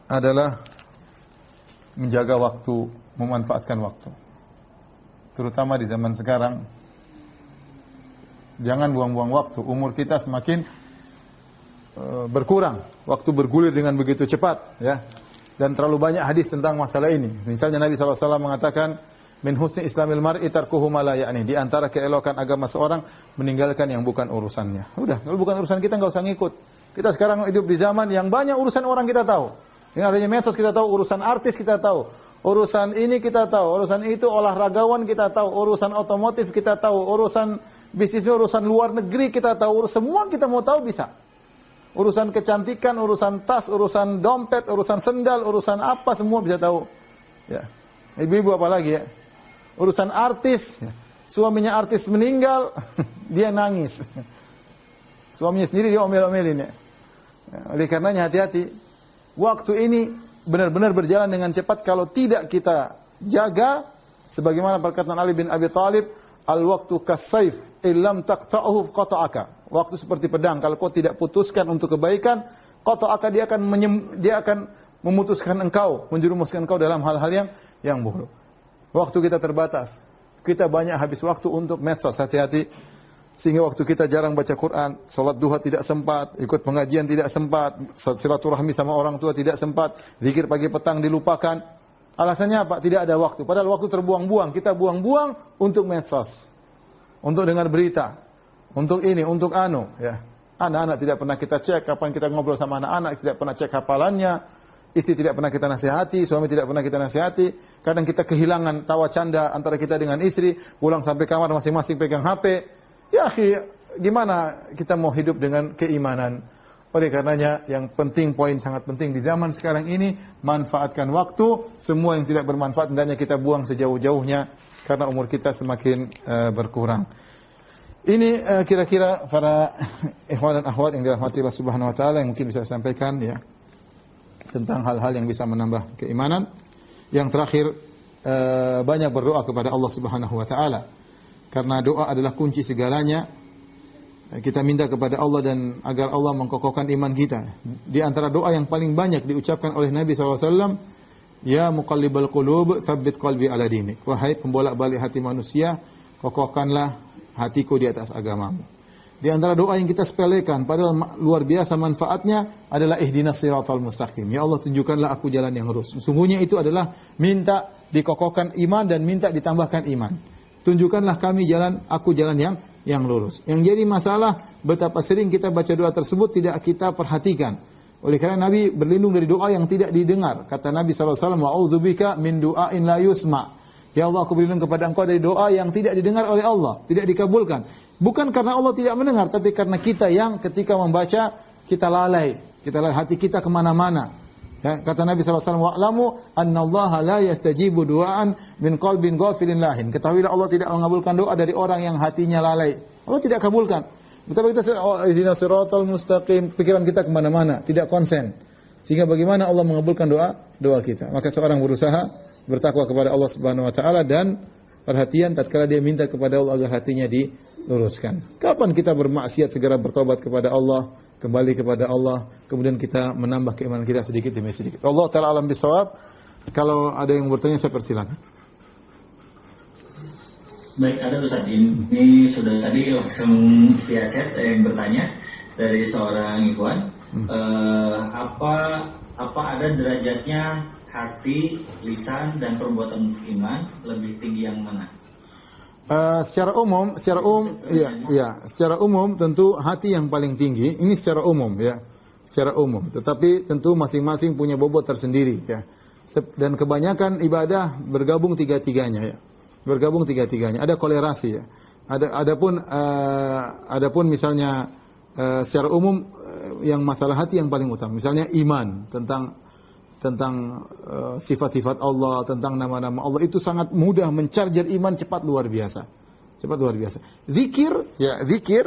adalah menjaga waktu, memanfaatkan waktu. Terutama di zaman sekarang, jangan buang-buang waktu. Umur kita semakin berkurang, waktu bergulir dengan begitu cepat, ya. Dan terlalu banyak hadis tentang masalah ini. Misalnya Nabi SAW mengatakan, min husni islamil mar'i tarkuhu ma la ya'ni. Di antara keelokan agama seorang meninggalkan yang bukan urusannya. Udah, kalau bukan urusan kita enggak usah ngikut. Kita sekarang hidup di zaman yang banyak urusan orang kita tahu. Ini adanya medsos kita tahu, urusan artis kita tahu, urusan ini kita tahu, urusan itu olahragawan kita tahu, urusan otomotif kita tahu, urusan bisnisnya, urusan luar negeri kita tahu, semua kita mau tahu bisa. Urusan kecantikan, urusan tas, urusan dompet, urusan sendal, urusan apa semua bisa tahu. Ya. Ibu-ibu apa lagi ya? Urusan artis, suaminya artis meninggal, dia nangis. Suaminya sendiri dia omel-omelin ya. Oleh karenanya hati-hati. Waktu ini benar-benar berjalan dengan cepat kalau tidak kita jaga, sebagaimana perkataan Ali bin Abi Thalib, al-waktu kas-saif illam taqta'uhu qata'aka. Waktu seperti pedang, kalau kau tidak putuskan untuk kebaikan, qata'aka, dia akan memutuskan engkau, menjerumuskan engkau dalam hal-hal yang buruk. Waktu kita terbatas. Kita banyak habis waktu untuk medsos, hati-hati. Sehingga waktu kita jarang baca Quran, salat duha tidak sempat, ikut pengajian tidak sempat, silaturahmi sama orang tua tidak sempat, zikir pagi petang dilupakan. Alasannya apa? Tidak ada waktu. Padahal waktu terbuang-buang. Kita buang-buang untuk medsos, untuk dengar berita, untuk ini, untuk anu. Ya. Anak-anak tidak pernah kita cek kapan kita ngobrol sama anak-anak, tidak pernah cek hafalannya. Istri tidak pernah kita nasihati, suami tidak pernah kita nasihati. Kadang kita kehilangan tawa canda antara kita dengan istri, pulang sampai kamar masing-masing pegang HP. Ya akhi, gimana kita mau hidup dengan keimanan? Oleh karenanya yang penting, poin sangat penting di zaman sekarang ini, manfaatkan waktu. Semua yang tidak bermanfaat hendaknya kita buang sejauh-jauhnya karena umur kita semakin berkurang. Ini kira-kira para ikhwan dan akhwat yang dirahmati Allah Subhanahu wa taala yang mungkin bisa saya sampaikan ya tentang hal-hal yang bisa menambah keimanan. Yang terakhir, banyak berdoa kepada Allah Subhanahu wa taala. Karena doa adalah kunci segalanya. Kita minta kepada Allah dan agar Allah mengkokohkan iman kita. Di antara doa yang paling banyak diucapkan oleh Nabi SAW, Ya muqallibal qulub, tsabbit qalbi ala dinik. Wahai pembolak-balik hati manusia, kokohkanlah hatiku di atas agamamu. Di antara doa yang kita sepelekan, padahal luar biasa manfaatnya, adalah ihdinas siratal mustaqim. Ya Allah, tunjukkanlah aku jalan yang lurus. Sesungguhnya itu adalah minta dikokohkan iman dan minta ditambahkan iman. Tunjukkanlah kami jalan, aku jalan yang lurus. Yang jadi masalah, betapa sering kita baca doa tersebut tidak kita perhatikan. Oleh karena Nabi berlindung dari doa yang tidak didengar. Kata Nabi SAW, wa'udzubika min du'ain la yusma. Ya Allah, aku berlindung kepada engkau dari doa yang tidak didengar oleh Allah, tidak dikabulkan. Bukan karena Allah tidak mendengar, tapi karena kita yang ketika membaca, kita lalai. Hati kita kemana-mana. Ya, kata Nabi SAW, wa'lamu annallaha la yastajibu du'aan min qalbin ghafilin lahin. Ketahuilah Allah tidak mengabulkan doa dari orang yang hatinya lalai. Allah tidak kabulkan. Betapa kita ihdinas siratal mustaqim, pikiran kita kemana-mana, tidak konsen. Sehingga bagaimana Allah mengabulkan doa kita? Maka seorang berusaha bertakwa kepada Allah Subhanahu wa taala dan perhatian tatkala dia minta kepada Allah agar hatinya diluruskan. Kapan kita bermaksiat segera bertobat kepada Allah, kembali kepada Allah, kemudian kita menambah keimanan kita sedikit demi sedikit. Allah taala alam bisawab. Kalau ada yang bertanya saya persilakan. Baik, ada Ustaz, ini sudah tadi langsung via chat yang bertanya dari seorang ikhwan, apa ada derajatnya hati, lisan dan perbuatan iman, lebih tinggi yang mana? Secara umum tentu hati yang paling tinggi. Ini secara umum ya, secara umum. Tetapi tentu masing-masing punya bobot tersendiri ya. Dan kebanyakan ibadah bergabung tiga-tiganya ya. Bergabung tiga-tiganya. Ada kolerasi ya. Adapun misalnya secara umum yang masalah hati yang paling utama. Misalnya iman tentang sifat-sifat Allah, tentang nama-nama Allah, itu sangat mudah mencarger iman cepat luar biasa. Cepat luar biasa. Zikir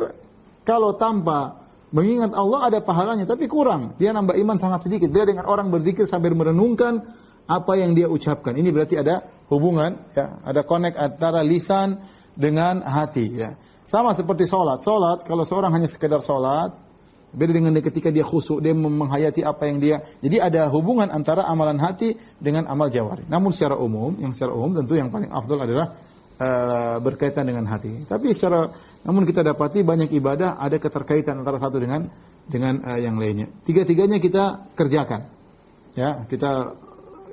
kalau tanpa mengingat Allah ada pahalanya, tapi kurang. Dia nambah iman sangat sedikit. Bila dengan orang berzikir sambil merenungkan apa yang dia ucapkan, ini berarti ada hubungan, ya, ada connect antara lisan dengan hati. Ya. Sama seperti sholat. Sholat kalau seorang hanya sekedar sholat, beda dengan ketika dia khusyuk, dia menghayati apa yang dia. Jadi ada hubungan antara amalan hati dengan amal jawari. Namun secara umum tentu yang paling afdal adalah berkaitan dengan hati. Tapi namun kita dapati banyak ibadah ada keterkaitan antara satu dengan yang lainnya. Tiga-tiganya kita kerjakan. Ya, kita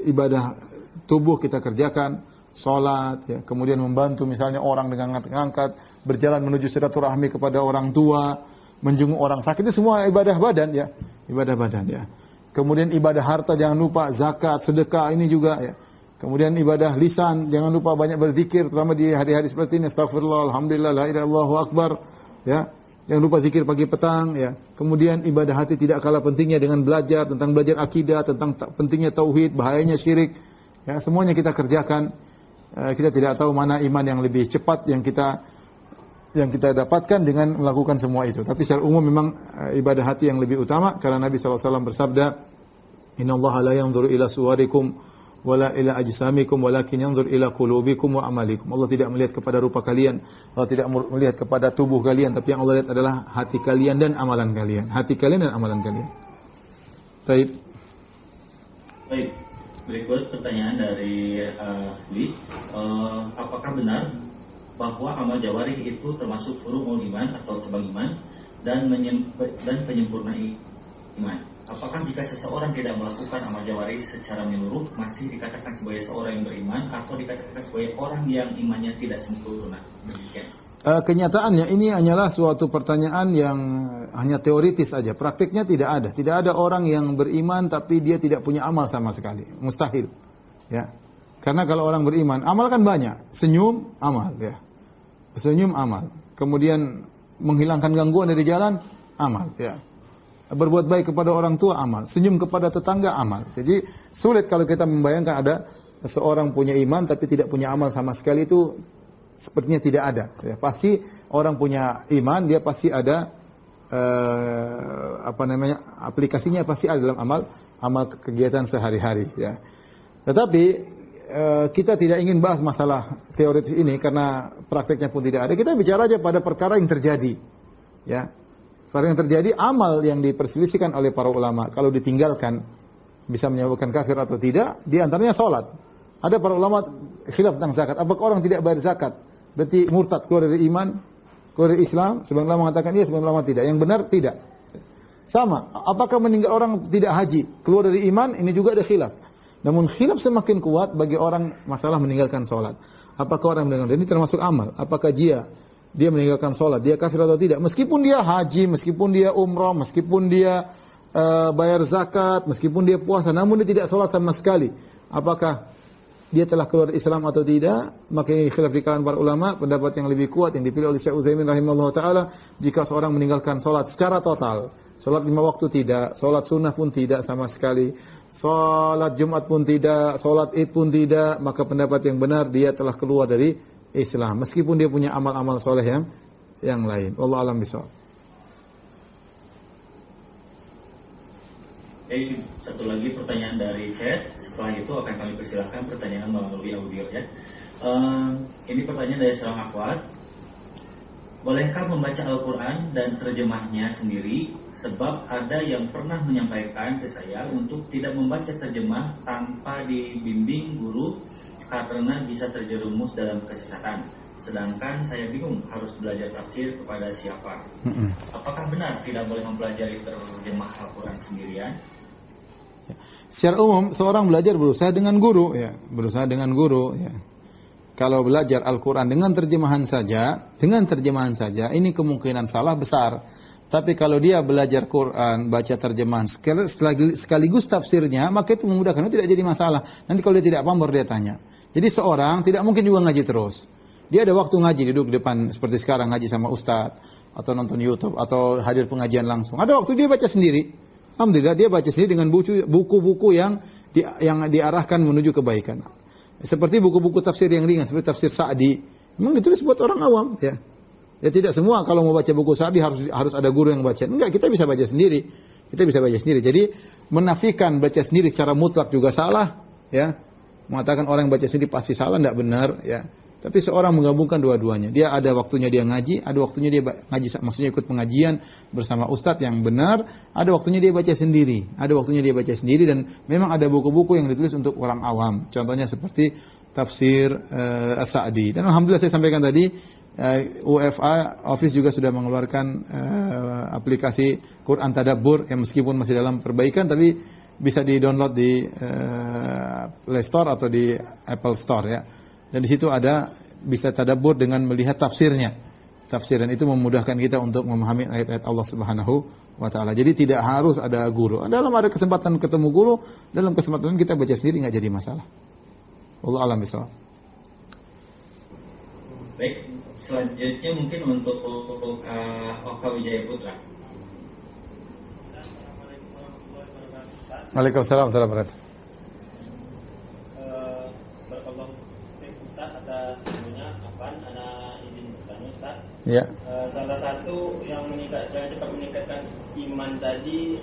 ibadah tubuh kita kerjakan, sholat, ya, kemudian membantu misalnya orang dengan ngangkat, berjalan menuju silaturahmi kepada orang tua, menjenguk orang sakit, itu semua ibadah badan ya, ibadah badan ya. Kemudian ibadah harta jangan lupa, zakat, sedekah ini juga ya. Kemudian ibadah lisan jangan lupa banyak berzikir, terutama di hari-hari seperti ini, astagfirullah, alhamdulillah, la ilaha illallah, Allahu akbar ya. Jangan lupa zikir pagi petang ya. Kemudian ibadah hati tidak kalah pentingnya dengan belajar akidah, tentang pentingnya tauhid, bahayanya syirik. Ya, semuanya kita kerjakan. Kita tidak tahu mana iman yang lebih cepat yang kita yang kita dapatkan dengan melakukan semua itu. Tapi secara umum memang ibadah hati yang lebih utama, karena Nabi SAW bersabda, "Innallaha la yanzuru ila suwarikum wala ila ajsamikum walakin yanzur ila qulubikum wa amalikum." Allah tidak melihat kepada rupa kalian, Allah tidak melihat kepada tubuh kalian, tapi yang Allah lihat adalah hati kalian dan amalan kalian. Hati kalian dan amalan kalian. Baik. Baik. Berikut pertanyaan dari Dwi. Apakah benar bahwa amal jawarih itu termasuk furu'ul iman atau cabang iman dan penyempurna iman? Apakah jika seseorang tidak melakukan amal jawarih secara menyeluruh masih dikatakan sebagai seorang yang beriman atau dikatakan sebagai orang yang imannya tidak sempurna? Demikian. Kenyataannya ini hanyalah suatu pertanyaan yang hanya teoritis saja. Praktiknya tidak ada. Tidak ada orang yang beriman tapi dia tidak punya amal sama sekali. Mustahil. Ya. Karena kalau orang beriman, amal kan banyak. Senyum, amal. Ya. Senyum, amal. Kemudian menghilangkan gangguan dari jalan, amal. Ya. Berbuat baik kepada orang tua, amal. Senyum kepada tetangga, amal. Jadi sulit kalau kita membayangkan ada seorang punya iman tapi tidak punya amal sama sekali, itu sepertinya tidak ada. Ya, pasti orang punya iman, dia pasti ada aplikasinya pasti ada dalam amal kegiatan sehari-hari. Ya. Tetapi kita tidak ingin bahas masalah teoritis ini karena prakteknya pun tidak ada. Kita bicara aja pada perkara yang terjadi. Ya. Perkara yang terjadi, amal yang diperselisihkan oleh para ulama kalau ditinggalkan bisa menyebabkan kafir atau tidak, di antaranya salat. Ada para ulama khilaf tentang zakat. Apakah orang tidak bayar zakat berarti murtad, keluar dari iman, keluar dari Islam? Sebagian ulama mengatakan iya, sebagian ulama tidak. Yang benar tidak. Sama, apakah meninggal orang tidak haji, keluar dari iman? Ini juga ada khilaf. Namun khilaf semakin kuat bagi orang masalah meninggalkan sholat. Apakah orang meninggalkan, ini termasuk amal? Apakah dia meninggalkan sholat, dia kafir atau tidak? Meskipun dia haji, meskipun dia umrah, meskipun dia bayar zakat, meskipun dia puasa, namun dia tidak sholat sama sekali. Apakah dia telah keluar Islam atau tidak? Maka ini khilaf di kalangan para ulama. Pendapat yang lebih kuat yang dipilih oleh Syekh Utsaimin rahimahullah taala, jika seorang meninggalkan salat secara total, salat 5 waktu tidak, salat sunnah pun tidak sama sekali, salat Jumat pun tidak, salat Id pun tidak, maka pendapat yang benar dia telah keluar dari Islam meskipun dia punya amal-amal soleh yang lain. Wallahu a'lam bishawab. Satu lagi pertanyaan dari chat. Setelah itu akan kami persilahkan pertanyaan melalui audio ya. Ini pertanyaan dari seorang akhwat. Bolehkah membaca Al-Quran dan terjemahnya sendiri? Sebab ada yang pernah menyampaikan ke saya untuk tidak membaca terjemah tanpa dibimbing guru karena bisa terjerumus dalam kesesatan. Sedangkan saya bingung harus belajar tafsir kepada siapa. Apakah benar tidak boleh mempelajari terjemah Al-Quran sendirian? Secara umum seorang belajar berusaha dengan guru, ya, berusaha dengan guru, ya. Kalau belajar Al-Quran dengan terjemahan saja, ini kemungkinan salah besar. Tapi kalau dia belajar Quran, baca terjemahan sekaligus tafsirnya, maka itu memudahkan, itu tidak jadi masalah. Nanti kalau dia tidak paham baru dia tanya. Jadi seorang tidak mungkin juga ngaji terus. Dia ada waktu ngaji, duduk di depan seperti sekarang ngaji sama ustadz, atau nonton YouTube, atau hadir pengajian langsung. Ada waktu dia baca sendiri. Alhamdulillah dia baca sendiri dengan buku-buku yang diarahkan menuju kebaikan. Seperti buku-buku tafsir yang ringan, seperti tafsir Sa'di. Memang ditulis buat orang awam, ya. Ya tidak semua kalau mau baca buku Sa'di harus ada guru yang baca. Enggak, kita bisa baca sendiri. Jadi menafikan baca sendiri secara mutlak juga salah, ya. Mengatakan orang yang baca sendiri pasti salah, enggak benar, ya. Tapi seorang menggabungkan dua-duanya. Dia ada waktunya dia ngaji, ada waktunya dia ngaji, maksudnya ikut pengajian bersama ustadz yang benar, ada waktunya dia baca sendiri. Dan memang ada buku-buku yang ditulis untuk orang awam. Contohnya seperti tafsir As-Sa'di. Dan alhamdulillah saya sampaikan tadi, UFA Office juga sudah mengeluarkan aplikasi Quran Tadabbur yang meskipun masih dalam perbaikan tapi bisa di-download di Play Store atau di Apple Store, ya. Dan di situ ada bisa tadabbur dengan melihat tafsirnya. Tafsiran itu memudahkan kita untuk memahami ayat-ayat Allah Subhanahu wa taala. Jadi tidak harus ada guru. Dalam ada kesempatan ketemu guru, dalam kesempatan kita baca sendiri enggak jadi masalah. Wallahu a'lam bishawab. Baik, selanjutnya mungkin untuk Oka Wijaya Putra. Waalaikumsalam warahmatullahi wabarakatuh. Barakallahu fiikum atas Sebenarnya ada izin bertanya Ustaz. Ya. Salah satu yang cepat meningkatkan iman tadi,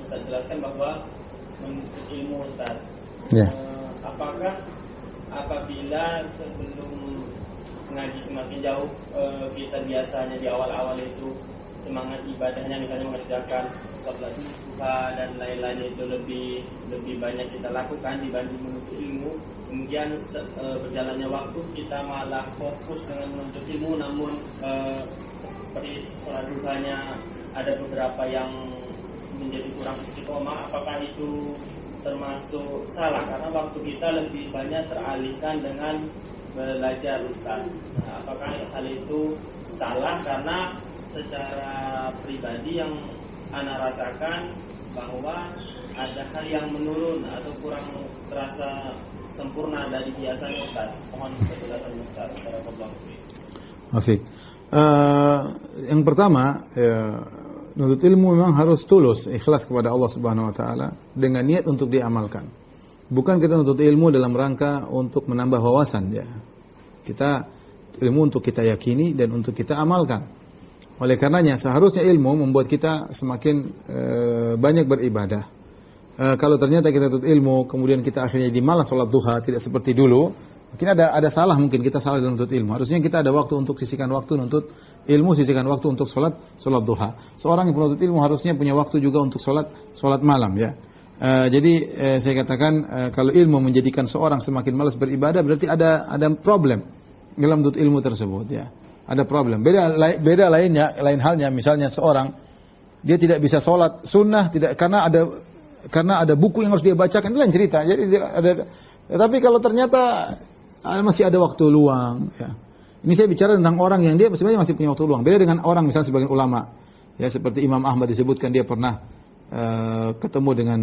Ustaz jelaskan bahwa menuntut ilmu, Ustaz. Ya. Apakah apabila sebelum mengaji semakin jauh, kita biasanya di awal-awal itu semangat ibadahnya, misalnya mengerjakan sholat duha dan lain-lain itu lebih banyak kita lakukan dibanding menuntut ilmu. Kemudian berjalannya waktu kita malah fokus dengan menuntut ilmu, namun seperti sholat duhanya ada beberapa yang menjadi kurang istiqomah. Apakah itu termasuk salah karena waktu kita lebih banyak teralihkan dengan belajar, Ustaz? Apakah hal itu salah? Karena secara pribadi yang ana rasakan bahwa ada hal yang menurun atau kurang terasa sempurna dari biasanya, Ustaz. Mohon penjelasan Ustaz. Afik. Yang pertama, menuntut ilmu memang harus tulus, ikhlas kepada Allah Subhanahu wa taala dengan niat untuk diamalkan. Bukan kita menuntut ilmu dalam rangka untuk menambah wawasan, ya. Kita ilmu untuk kita yakini dan untuk kita amalkan. Oleh karenanya seharusnya ilmu membuat kita semakin banyak beribadah. Kalau ternyata kita tuntut ilmu kemudian kita akhirnya jadi malas sholat duha, tidak seperti dulu, mungkin ada salah, mungkin kita salah dalam menuntut ilmu. Harusnya kita ada waktu untuk sisihkan waktu menuntut ilmu, sisihkan waktu untuk sholat duha. Seorang yang penuntut ilmu harusnya punya waktu juga untuk sholat malam, ya. Jadi saya katakan kalau ilmu menjadikan seorang semakin malas beribadah, berarti ada problem dalam menuntut ilmu tersebut, ya. Ada problem. Lain halnya misalnya seorang dia tidak bisa sholat sunnah karena ada buku yang harus dia bacakan, itu lain cerita. Jadi tapi kalau ternyata masih ada waktu luang, ya. Ini saya bicara tentang orang yang dia sebenarnya masih punya waktu luang. Beda dengan orang misalnya sebagian ulama, ya, seperti Imam Ahmad disebutkan dia pernah ketemu dengan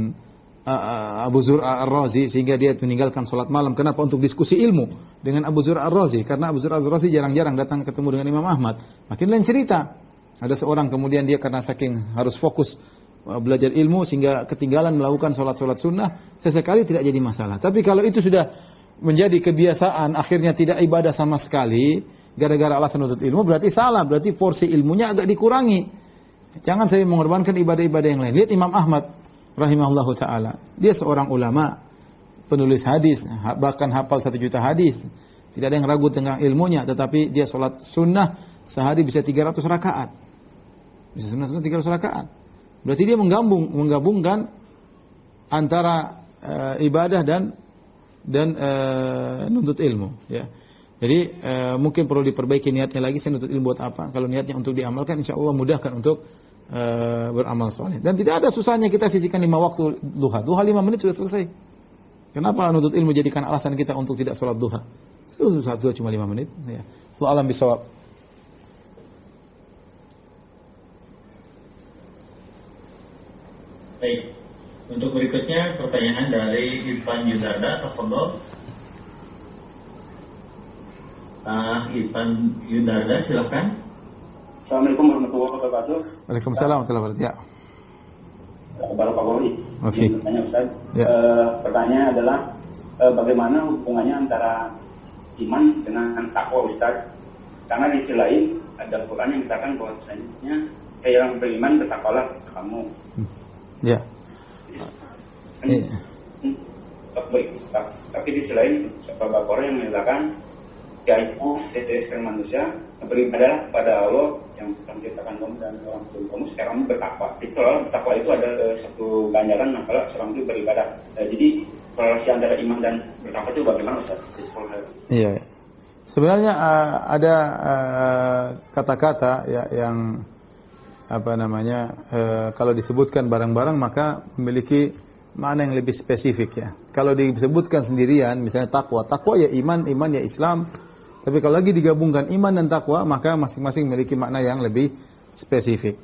Abu Zur'a Ar-Razi sehingga dia meninggalkan sholat malam. Kenapa? Untuk diskusi ilmu dengan Abu Zur'a Ar-Razi, karena Abu Zur'a Ar-Razi jarang-jarang datang ketemu dengan Imam Ahmad. Makin lain cerita. Ada seorang kemudian dia karena saking harus fokus belajar ilmu sehingga ketinggalan melakukan sholat sunnah, sesekali tidak jadi masalah. Tapi kalau itu sudah menjadi kebiasaan, akhirnya tidak ibadah sama sekali gara-gara alasan menuntut ilmu, berarti salah, berarti porsi ilmunya agak dikurangi. Jangan saya mengorbankan ibadah-ibadah yang lain. Lihat Imam Ahmad rahimahullahu ta'ala. Dia seorang ulama, penulis hadis, bahkan hafal 1 juta hadis. Tidak ada yang ragu tentang ilmunya, tetapi dia sholat sunnah sehari bisa 300 rakaat. Bisa sunnah 300 rakaat. Berarti dia menggabungkan antara ibadah dan nuntut ilmu, ya. Jadi mungkin perlu diperbaiki niatnya lagi, saya nuntut ilmu buat apa? Kalau niatnya untuk diamalkan, insya Allah mudahkan untuk beramal soleh. Dan tidak ada susahnya kita sisihkan 5 waktu duha. Duha 5 menit sudah selesai. Kenapa nuntut ilmu jadikan alasan kita untuk tidak sholat duha? Sholat duha cuma 5 menit. Ya. Allah alam bisawab. Baik. Untuk berikutnya pertanyaan dari Irfan Yunarda, tafadhol. Irfan Yunarda, silakan. Assalamualaikum warahmatullahi wabarakatuh. Waalaikumsalam warahmatullahi wabarakatuh. Kabar Pak Polri. Oke. Bertanya Ustaz. Ya. Pertanyaannya adalah bagaimana hubungannya antara iman dengan takwa, Ustaz? Karena di sisi lain ada Quran yang mengatakan bahwasanya yang beriman bertakwalah kamu. Ya. Baik. Tapi di sisi lain Bapak Polri yang mengatakan yaitu sesuai manusia beribadah pada Allah yang menciptakan kamu dan orang tua kamu, sekarang bertakwa. Itu bertakwa itu ada satu ganjaran kalau seorang itu beribadah. Jadi relasi antara iman dan bertakwa itu bagaimana, Ustaz? Iya. Sebenarnya ada kata-kata ya yang kalau disebutkan bareng-bareng maka memiliki makna yang lebih spesifik, ya. Kalau disebutkan sendirian misalnya takwa ya iman ya Islam. Tapi kalau lagi digabungkan iman dan takwa, maka masing-masing memiliki makna yang lebih spesifik.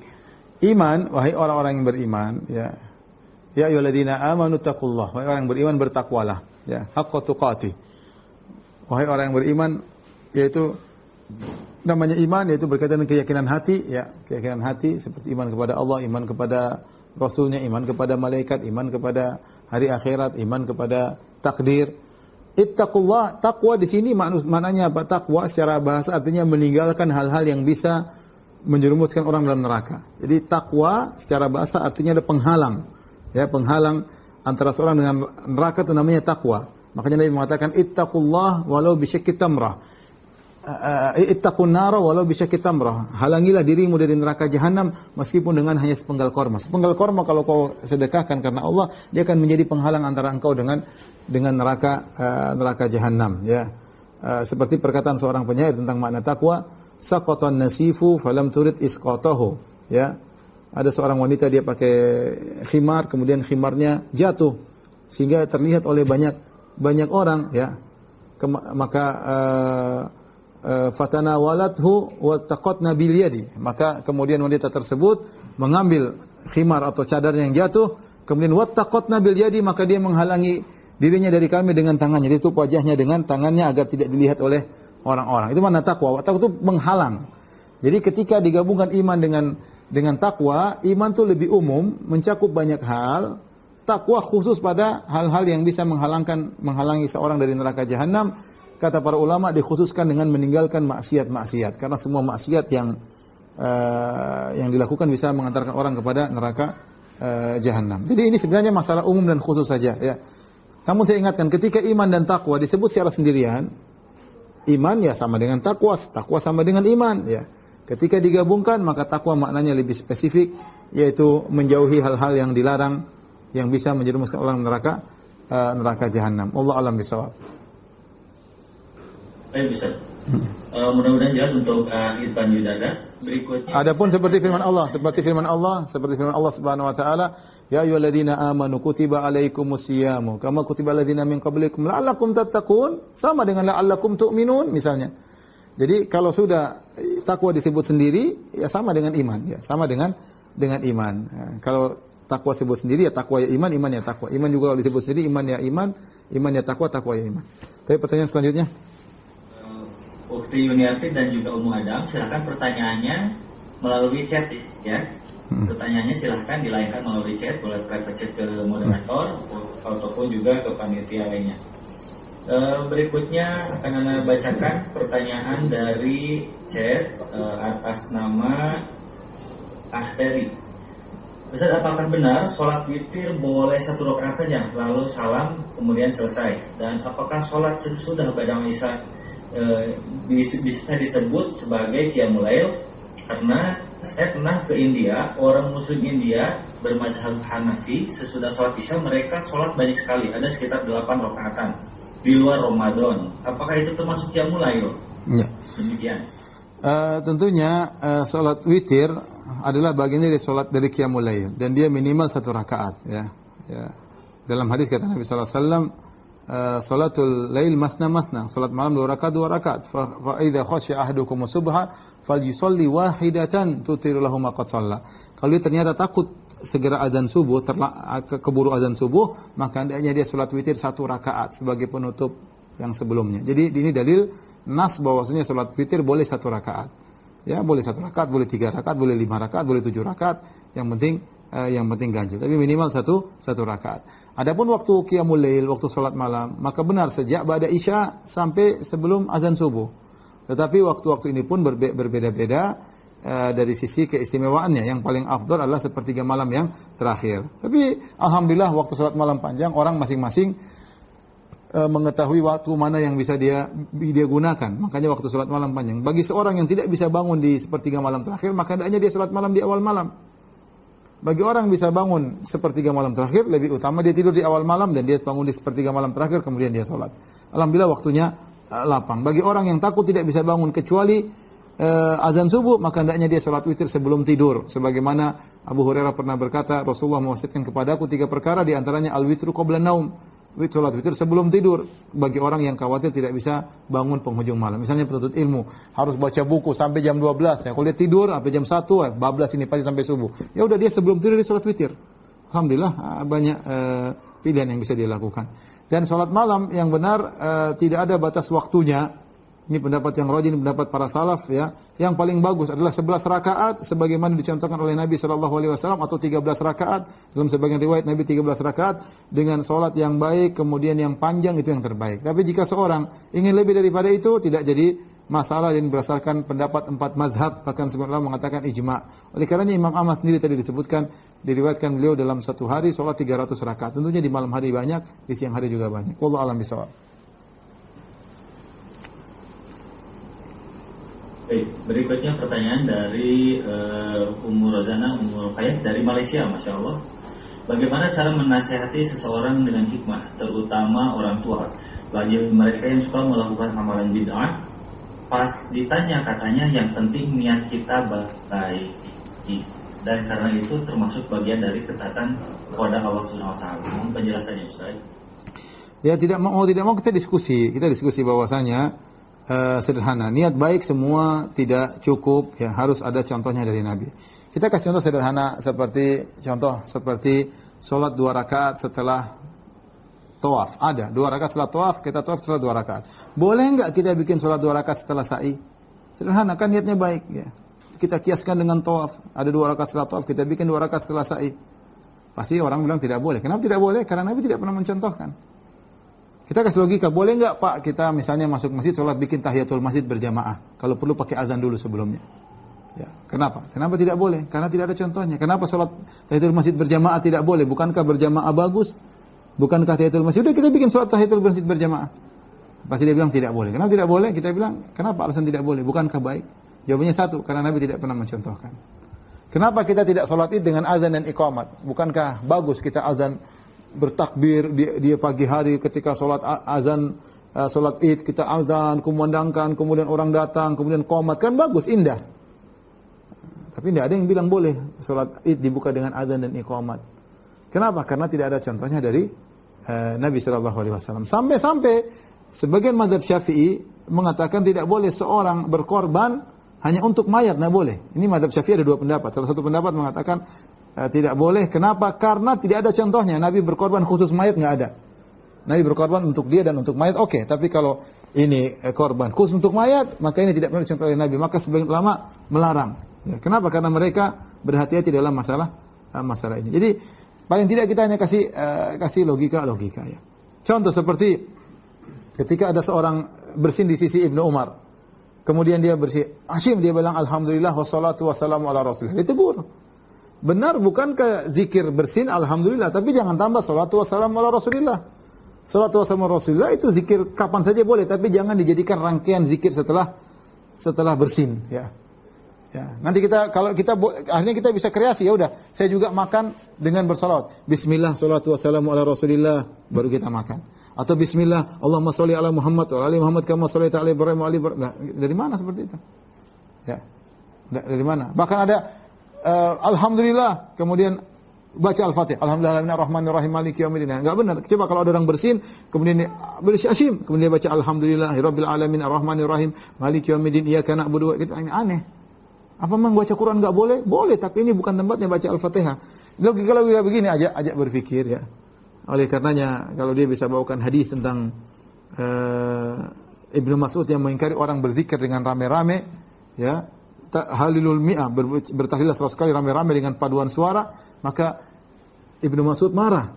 Iman, wahai orang-orang yang beriman, ya. Ya ayyuhalladzina amanu taqullah, wahai orang yang beriman bertakwalah, ya, haqqa tuqatih. Wahai orang yang beriman, yaitu namanya iman yaitu berkaitan dengan keyakinan hati, ya, keyakinan hati seperti iman kepada Allah, iman kepada Rasulnya, iman kepada malaikat, iman kepada hari akhirat, iman kepada takdir. Ittaqullah, takwa di sini maknanya apa? Takwa secara bahasa artinya meninggalkan hal-hal yang bisa menjerumuskan orang dalam neraka. Jadi takwa secara bahasa artinya ada penghalang. Ya, penghalang antara seorang dengan neraka itu namanya takwa. Makanya Nabi mengatakan ittaqullah walau bisyakki tamrah. Ittaqun nara walau bisyakki tamrah. Halangilah dirimu dari neraka jahanam meskipun dengan hanya sepenggal korma. Sepenggal korma kalau kau sedekahkan karena Allah, dia akan menjadi penghalang antara engkau dengan neraka jahanam, ya. Seperti perkataan seorang penyair tentang makna takwa, saqatan nasifu falam turid isqatahu, ya. Ada seorang wanita dia pakai khimar, kemudian khimarnya jatuh sehingga terlihat oleh banyak orang, ya. Maka fatanawalathu wa taqatna bil yadi. Maka kemudian wanita tersebut mengambil khimar atau cadar yang jatuh, kemudian wattaqatna bil yadi, maka dia menghalangi dirinya dari kami dengan tangannya. Dia tutup wajahnya dengan tangannya agar tidak dilihat oleh orang-orang. Itu makna takwa. Takwa itu menghalang. Jadi ketika digabungkan iman dengan takwa, iman itu lebih umum, mencakup banyak hal. Takwa khusus pada hal-hal yang bisa menghalangi seorang dari neraka jahanam. Kata para ulama dikhususkan dengan meninggalkan maksiat-maksiat, karena semua maksiat yang dilakukan bisa mengantarkan orang kepada neraka jahanam. Jadi ini sebenarnya masalah umum dan khusus saja, ya. Namun saya ingatkan, ketika iman dan takwa disebut secara sendirian, iman ya sama dengan takwa sama dengan iman, ya. Ketika digabungkan maka takwa maknanya lebih spesifik, yaitu menjauhi hal-hal yang dilarang yang bisa menjerumuskan orang neraka jahanam. Allah alam bisawab. Baik, bisa. Mudah-mudahan jelas untuk Irfan Yudada. Berikutnya. Adapun seperti firman Allah Subhanahu wa taala, ya ayyuhalladzina amanu kutiba alaikumus syiyamu kama kutiba alladzina min qablikum la'allakum tattaqun, sama dengan la'allakum tu'minun misalnya. Jadi kalau sudah takwa disebut sendiri ya sama dengan iman, ya sama dengan iman. Ya, kalau takwa disebut sendiri ya takwa ya iman, iman ya takwa. Iman juga kalau disebut sendiri iman ya iman, iman ya takwa, takwa ya iman. Tapi pertanyaan selanjutnya. Ukti Yuniarti dan juga Ummu Adam, silakan pertanyaannya melalui chat, ya. Pertanyaannya silahkan dilayangkan melalui chat, boleh private chat ke moderator ataupun juga ke panitia lainnya. Berikutnya akan Anda bacakan pertanyaan dari chat atas nama Ahteri. Ustaz, apakah benar sholat witir boleh 1 rakaat saja lalu salam kemudian selesai? Dan apakah sholat sesudah Qadam Isya bisa disebut sebagai Qiyamul Lail? Karena saya pernah ke India, orang Muslim India bermazhab Hanafi, sesudah sholat Isya mereka sholat banyak sekali, ada sekitar 8 rakaatan di luar Ramadan. Apakah itu termasuk Qiyamul Lail? Ya. Demikian. Tentunya sholat witir adalah bagian dari sholat dari Qiyamul Lail dan dia minimal 1 rakaat, ya. Dalam hadis kata Nabi sallallahu alaihi wasallam, salatul lail masna, salat malam 2 rakaat. Fa idza khasya ahadukum subha falyusalli wahidatan tutiru lahu ma qad shalla. Kalau dia ternyata takut segera azan subuh, keburu azan subuh, maka hendaknya dia salat witir 1 rakaat sebagai penutup yang sebelumnya. Jadi ini dalil nas bahwasanya salat witir boleh 1 rakaat. Ya, boleh 1 rakaat, boleh 3 rakaat, boleh 5 rakaat, boleh 7 rakaat, yang penting ganjil. Tapi minimal 1 rakaat. Adapun waktu Qiyamul Lail, waktu salat malam, maka benar sejak ba'da Isya sampai sebelum azan subuh. Tetapi waktu-waktu ini pun berbeda-beda dari sisi keistimewaannya. Yang paling afdal adalah sepertiga malam yang terakhir. Tapi alhamdulillah waktu salat malam panjang orang masing-masing mengetahui waktu mana yang bisa dia gunakan. Makanya waktu salat malam panjang. Bagi seorang yang tidak bisa bangun di sepertiga malam terakhir, maka hendaknya dia salat malam di awal malam. Bagi orang bisa bangun sepertiga malam terakhir, lebih utama dia tidur di awal malam dan dia bangun di sepertiga malam terakhir, kemudian dia sholat. Alhamdulillah waktunya lapang. Bagi orang yang takut tidak bisa bangun kecuali azan subuh, maka hendaknya dia sholat witir sebelum tidur. Sebagaimana Abu Hurairah pernah berkata, Rasulullah mewasiatkan kepadaku 3 perkara, di antaranya al-witru qabla naum. Sholat witir sebelum tidur, bagi orang yang khawatir tidak bisa bangun penghujung malam. Misalnya penuntut ilmu harus baca buku sampai jam 12, ya kalau dia tidur sampai jam 1, bablas ini pasti sampai subuh. Ya udah dia sebelum tidur dia sholat witir. Alhamdulillah banyak pilihan yang bisa dia lakukan. Dan sholat malam yang benar tidak ada batas waktunya. Ini pendapat yang rajih, pendapat para salaf ya. Yang paling bagus adalah 11 rakaat sebagaimana dicontohkan oleh Nabi sallallahu alaihi wasallam atau 13 rakaat. Dalam sebagian riwayat Nabi 13 rakaat dengan salat yang baik kemudian yang panjang itu yang terbaik. Tapi jika seorang ingin lebih daripada itu tidak jadi masalah dan berdasarkan pendapat 4 mazhab bahkan sebagian ulama mengatakan ijma. Oleh karenanya Imam Ahmad sendiri tadi disebutkan diriwayatkan beliau dalam satu hari salat 300 rakaat. Tentunya di malam hari banyak, di siang hari juga banyak. Wallahu a'lam bishawab. Baik, berikutnya pertanyaan dari Ummu Rozana Ummu Qayyad dari Malaysia, Masya Allah. Bagaimana cara menasihati seseorang dengan hikmah, terutama orang tua, bagi mereka yang suka melakukan amalan bid'ah? Pas ditanya katanya yang penting niat kita baik, dan karena itu termasuk bagian dari ketaatan kepada Allah Subhanahu Wa Taala. Mohon penjelasannya, Ustaz. Ya tidak mau kita diskusi bahwasanya sederhana. Niat baik semua tidak cukup, ya harus ada contohnya dari Nabi. Kita kasih contoh sederhana seperti sholat 2 rakaat setelah tawaf. Ada 2 rakaat setelah tawaf, kita tawaf setelah 2 rakaat. Boleh enggak kita bikin sholat 2 rakaat setelah sa'i? Sederhana kan niatnya baik ya. Kita kiaskan dengan tawaf. Ada 2 rakaat setelah tawaf, kita bikin 2 rakaat setelah sa'i. Pasti orang bilang tidak boleh. Kenapa tidak boleh? Karena Nabi tidak pernah mencontohkan. Kita kasih logika, boleh enggak Pak kita misalnya masuk masjid, sholat bikin tahiyatul masjid berjamaah. Kalau perlu pakai azan dulu sebelumnya. Ya, kenapa? Kenapa tidak boleh? Karena tidak ada contohnya. Kenapa sholat tahiyatul masjid berjamaah tidak boleh? Bukankah berjamaah bagus? Bukankah tahiyatul masjid? Udah kita bikin sholat tahiyatul masjid berjamaah. Pasti dia bilang tidak boleh. Kenapa tidak boleh? Kita bilang, kenapa alasan tidak boleh? Bukankah baik? Jawabannya satu, karena Nabi tidak pernah mencontohkan. Kenapa kita tidak sholat id dengan azan dan iqamat? Bukankah bagus kita azan bertakbir dia pagi hari ketika sholat azan sholat id kita azan kumandangkan kemudian orang datang kemudian qomat kan bagus indah. Tapi tidak ada yang bilang boleh sholat id dibuka dengan azan dan iqamat. Kenapa? Karena tidak ada contohnya dari Nabi sallallahu alaihi wasallam. Sampai sebagian mazhab Syafi'i mengatakan tidak boleh seorang berkorban hanya untuk mayat, tidak boleh. Ini mazhab Syafi'i ada 2 pendapat. Salah satu pendapat mengatakan tidak boleh. Kenapa? Karena tidak ada contohnya. Nabi berkorban khusus mayat nggak ada. Nabi berkorban untuk dia dan untuk mayat, oke. Tapi kalau ini korban khusus untuk mayat, maka ini tidak pernah dicontoh oleh Nabi. Maka sebagian ulama melarang. Ya, kenapa? Karena mereka berhati-hati dalam masalah ini. Jadi paling tidak kita hanya kasih logika ya. Contoh seperti ketika ada seorang bersin di sisi Ibnu Umar, kemudian dia bersin, Hashim dia bilang alhamdulillah wassalatu wassalamu ala rasulillah. Ditegur. Benar bukankah zikir bersin alhamdulillah, tapi jangan tambah salatu wassalamu ala rasulillah. Salatu wassalamu ala rasulillah itu zikir kapan saja boleh, tapi jangan dijadikan rangkaian zikir setelah bersin ya. Ya, nanti akhirnya kita bisa kreasi, ya udah, saya juga makan dengan bersalawat. Bismillah salatu wassalamu ala rasulillah baru kita makan. Atau bismillah Allahumma sholli ala Muhammad wa ala ali Muhammad kama shallaita ala Ibrahim wa ali Ibrahim. Nah, dari mana seperti itu? Ya. Dari mana? Bahkan ada alhamdulillah kemudian baca Al-Fatihah. Alhamdulillahirrahmanirrahim maliki yaumiddin. Enggak benar. Coba kalau ada orang bersin kemudian bersyashim kemudian dia baca alhamdulillahirabbil alamin arrahmanirrahim maliki yaumiddin iyyaka na'budu wa iyyaka nasta'in. Aneh. Apa memang baca Quran enggak boleh? Boleh, tapi ini bukan tempatnya baca Al-Fatihah. Logika begini ajak berpikir ya. Oleh karenanya kalau dia bisa bawakan hadis tentang Ibnu Mas'ud yang mengingkari orang berzikir dengan rame-rame ya, halilul mi'ah, bertahlillah 100 kali rame-rame dengan paduan suara, maka Ibnu Mas'ud marah.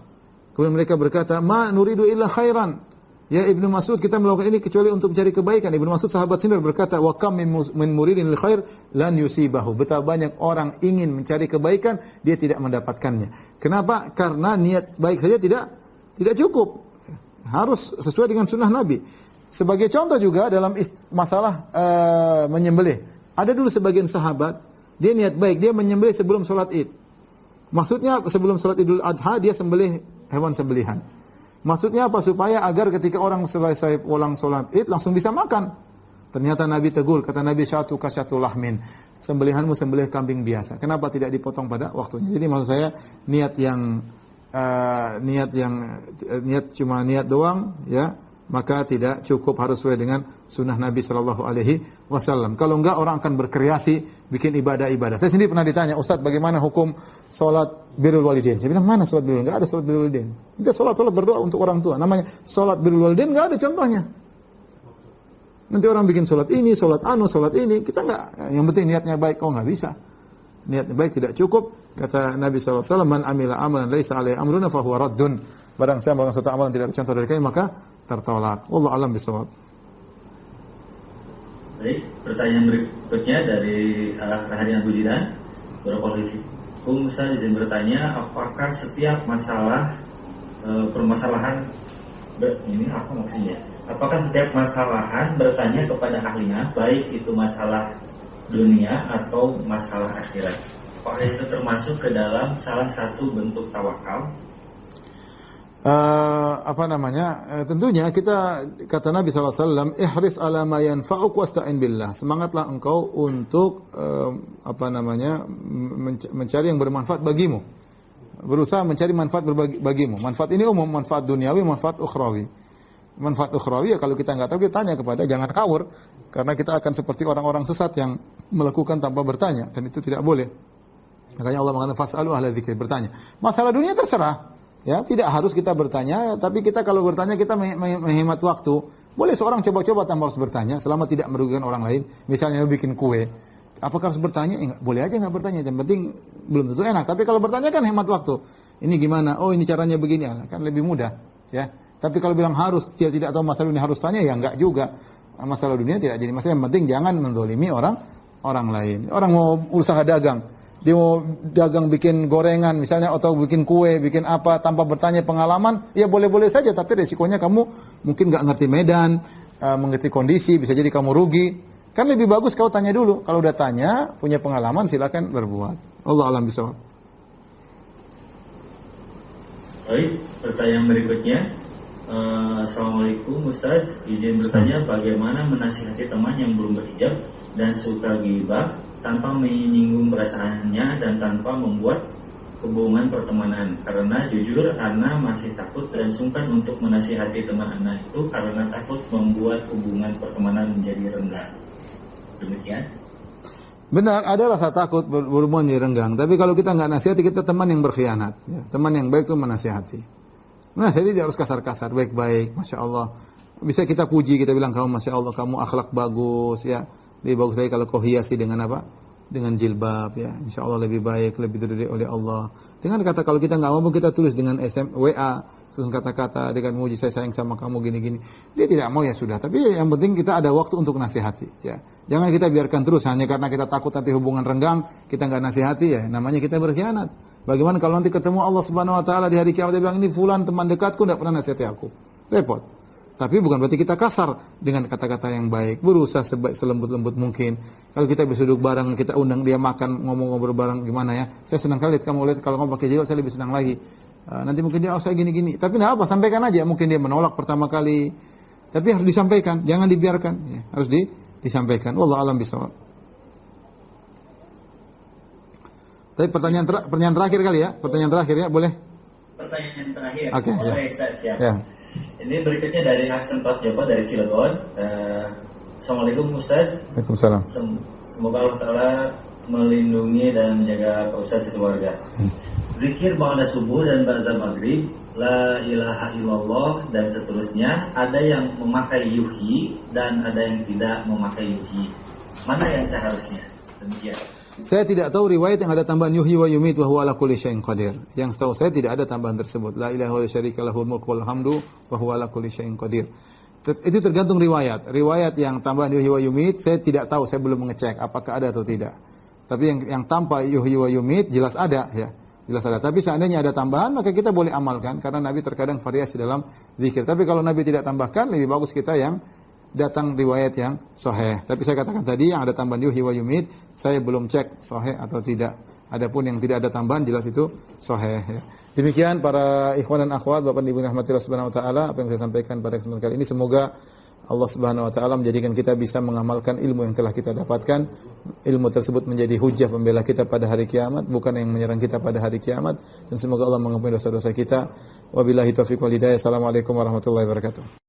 Kemudian mereka berkata, "Ma nuridu illa khairan." Ya Ibnu Mas'ud, kita melakukan ini kecuali untuk mencari kebaikan. Ibnu Mas'ud sahabat senior berkata, "Wa kam min muridin lil khair lan yusibahu." Betapa banyak orang ingin mencari kebaikan, dia tidak mendapatkannya. Kenapa? Karena niat baik saja tidak cukup. Harus sesuai dengan sunnah Nabi. Sebagai contoh juga dalam masalah menyembelih. Ada dulu sebagian sahabat, dia niat baik, dia menyembelih sebelum sholat id. Maksudnya sebelum sholat idul adha, dia sembelih hewan sembelihan. Maksudnya apa? Supaya agar ketika orang selesai pulang sholat id, langsung bisa makan. Ternyata Nabi tegur, kata Nabi, syatu kasyatu lahmin. Sembelihanmu sembelih kambing biasa. Kenapa tidak dipotong pada waktunya? Jadi maksud saya, niat cuma niat doang, ya, maka tidak cukup, harus sesuai dengan sunnah Nabi Shallallahu Alaihi Wasallam. Kalau enggak orang akan berkreasi bikin ibadah-ibadah. Saya sendiri pernah ditanya, Ustaz bagaimana hukum sholat birrul walidain? Saya bilang mana sholat birrul? Enggak ada sholat birrul walidain. Kita sholat berdoa untuk orang tua. Namanya sholat birrul walidain enggak ada contohnya. Nanti orang bikin sholat ini, sholat ini, kita nggak. Yang penting niatnya baik. Oh nggak bisa. Niatnya baik tidak cukup. Kata Nabi SAW, man amila amalan laisa alaihi amruna fahuwa raddun. Barang siapa melakukan suatu amalan tidak ada contoh dari kami, maka tertolak. Wallahu a'lam bishawab. Baik, pertanyaan berikutnya dari Rahadian Abu Zidan. Barakallahu Ustaz izin bertanya, apakah setiap masalah permasalahan ini apa maksudnya? Apakah setiap masalahan bertanya kepada ahlinya, baik itu masalah dunia atau masalah akhirat? Apakah itu termasuk ke dalam salah satu bentuk tawakal? Tentunya kita, kata Nabi SAW, ihris ala ma yanfa'uk wasta'in billah. Semangatlah engkau untuk mencari yang bermanfaat bagimu. Berusaha mencari manfaat bagimu. Manfaat ini umum, manfaat duniawi, manfaat ukhrawi. Manfaat ukhrawi ya kalau kita nggak tahu, kita tanya kepada, jangan kawur, karena kita akan seperti orang-orang sesat yang melakukan tanpa bertanya, dan itu tidak boleh. Makanya Allah mengatakan fas'alu ahla dzikri, bertanya. Masalah dunia terserah. Ya, tidak harus kita bertanya, tapi kita kalau bertanya kita menghemat waktu. Boleh seorang coba-coba tanpa harus bertanya, selama tidak merugikan orang lain. Misalnya bikin kue, apakah harus bertanya? Boleh aja nggak bertanya, yang penting belum tentu enak. Tapi kalau bertanya kan hemat waktu. Ini gimana? Oh ini caranya begini, kan lebih mudah. Ya. Tapi kalau bilang harus, dia tidak tahu masalah dunia harus tanya, ya enggak juga. Masalah dunia tidak jadi masalah. Yang penting jangan menzalimi orang lain. Orang mau usaha dagang, dia mau dagang bikin gorengan misalnya, atau bikin kue, bikin apa, tanpa bertanya pengalaman, ya boleh-boleh saja, tapi resikonya kamu mungkin nggak ngerti medan, mengerti kondisi, bisa jadi kamu rugi. Kan lebih bagus kau tanya dulu. Kalau udah tanya, punya pengalaman, silakan berbuat. Allah alam bishawab. Baik, pertanyaan berikutnya. Assalamualaikum Ustaz, izin bertanya bagaimana menasihati teman yang belum berhijab dan suka ghibah tanpa menyinggung perasaannya dan tanpa membuat hubungan pertemanan. Karena jujur, Ana masih takut dan sungkan untuk menasihati teman Ana itu karena takut membuat hubungan pertemanan menjadi renggang. Demikian. Benar, ada rasa takut berhubungan menjadi renggang. Tapi kalau kita nggak nasihati, kita teman yang berkhianat. Ya. Teman yang baik itu menasihati. Menasihati tidak harus kasar-kasar, baik-baik, Masya Allah. Bisa kita puji, kita bilang kamu Masya Allah, kamu akhlak bagus, ya. Lebih bagus lagi kalau kau hiasi dengan apa? Dengan jilbab, ya. Insya Allah lebih baik, lebih diridhai oleh Allah. Dengan kata, kalau kita nggak mampu, kita tulis dengan WA, susun kata-kata dengan muji, saya sayang sama kamu gini-gini. Dia tidak mau, ya sudah. Tapi yang penting kita ada waktu untuk nasihati, ya. Jangan kita biarkan terus hanya karena kita takut nanti hubungan renggang, kita nggak nasihati, ya. Namanya kita berkhianat. Bagaimana kalau nanti ketemu Allah Subhanahu Wa Taala di hari kiamat, dia bilang ini fulan teman dekatku tidak pernah nasihati aku, repot. Tapi bukan berarti kita kasar dengan kata-kata yang baik. Berusaha sebaik selembut-lembut mungkin. Kalau kita bisa duduk bareng, kita undang dia makan, ngomong-ngobrol bareng, gimana ya? Saya senang kali lihat kamu, lihat kalau kamu pakai jilbab, saya lebih senang lagi. Nanti mungkin dia, saya gini-gini. Tapi tidak apa, sampaikan aja. Mungkin dia menolak pertama kali. Tapi harus disampaikan, jangan dibiarkan. Ya, harus disampaikan. Wallahu a'lam bishawab. Tapi pertanyaan terakhir kali ya, pertanyaan terakhir ya, boleh? Pertanyaan terakhir. Oke, ya. Siap. Ya. Ini berikutnya dari Hasan Pratjoko dari Cilegon. Assalamualaikum Ustaz. Waalaikumsalam. Semoga Allah Ta'ala melindungi dan menjaga Pak Ustaz sekeluarga. Zikir ba'da subuh dan ba'da maghrib, la ilaha illallah dan seterusnya, ada yang memakai yuhi dan ada yang tidak memakai yuhi. Mana yang seharusnya? Demikian. Saya tidak tahu riwayat yang ada tambahan yuhyi wa yumit wa huwa ala kulli syai'in qadir. Yang setahu saya tidak ada tambahan tersebut. La ilaha illallah syarika lahul mulku wal hamdu wa huwa ala kulli syai'in qadir. Itu tergantung riwayat. Riwayat yang tambahan yuhyi wa yumit saya tidak tahu, saya belum mengecek apakah ada atau tidak. Tapi yang tanpa yuhyi wa yumit jelas ada, ya. Jelas ada. Tapi seandainya ada tambahan, maka kita boleh amalkan karena Nabi terkadang variasi dalam zikir. Tapi kalau Nabi tidak tambahkan, lebih bagus kita yang datang riwayat yang sahih. Tapi saya katakan tadi yang ada tambahan yuhyi wa yumit, saya belum cek sahih atau tidak. Adapun yang tidak ada tambahan jelas itu sahih, ya. Demikian para ikhwan dan akhwat, Bapak Ibu rahmatillah subhanahu wa taala, apa yang saya sampaikan pada kesempatan kali ini, semoga Allah Subhanahu wa taala menjadikan kita bisa mengamalkan ilmu yang telah kita dapatkan. Ilmu tersebut menjadi hujjah pembela kita pada hari kiamat, bukan yang menyerang kita pada hari kiamat. Dan semoga Allah mengampuni dosa-dosa kita. Wabillahi taufiq wal hidayah. Assalamualaikum warahmatullahi wabarakatuh.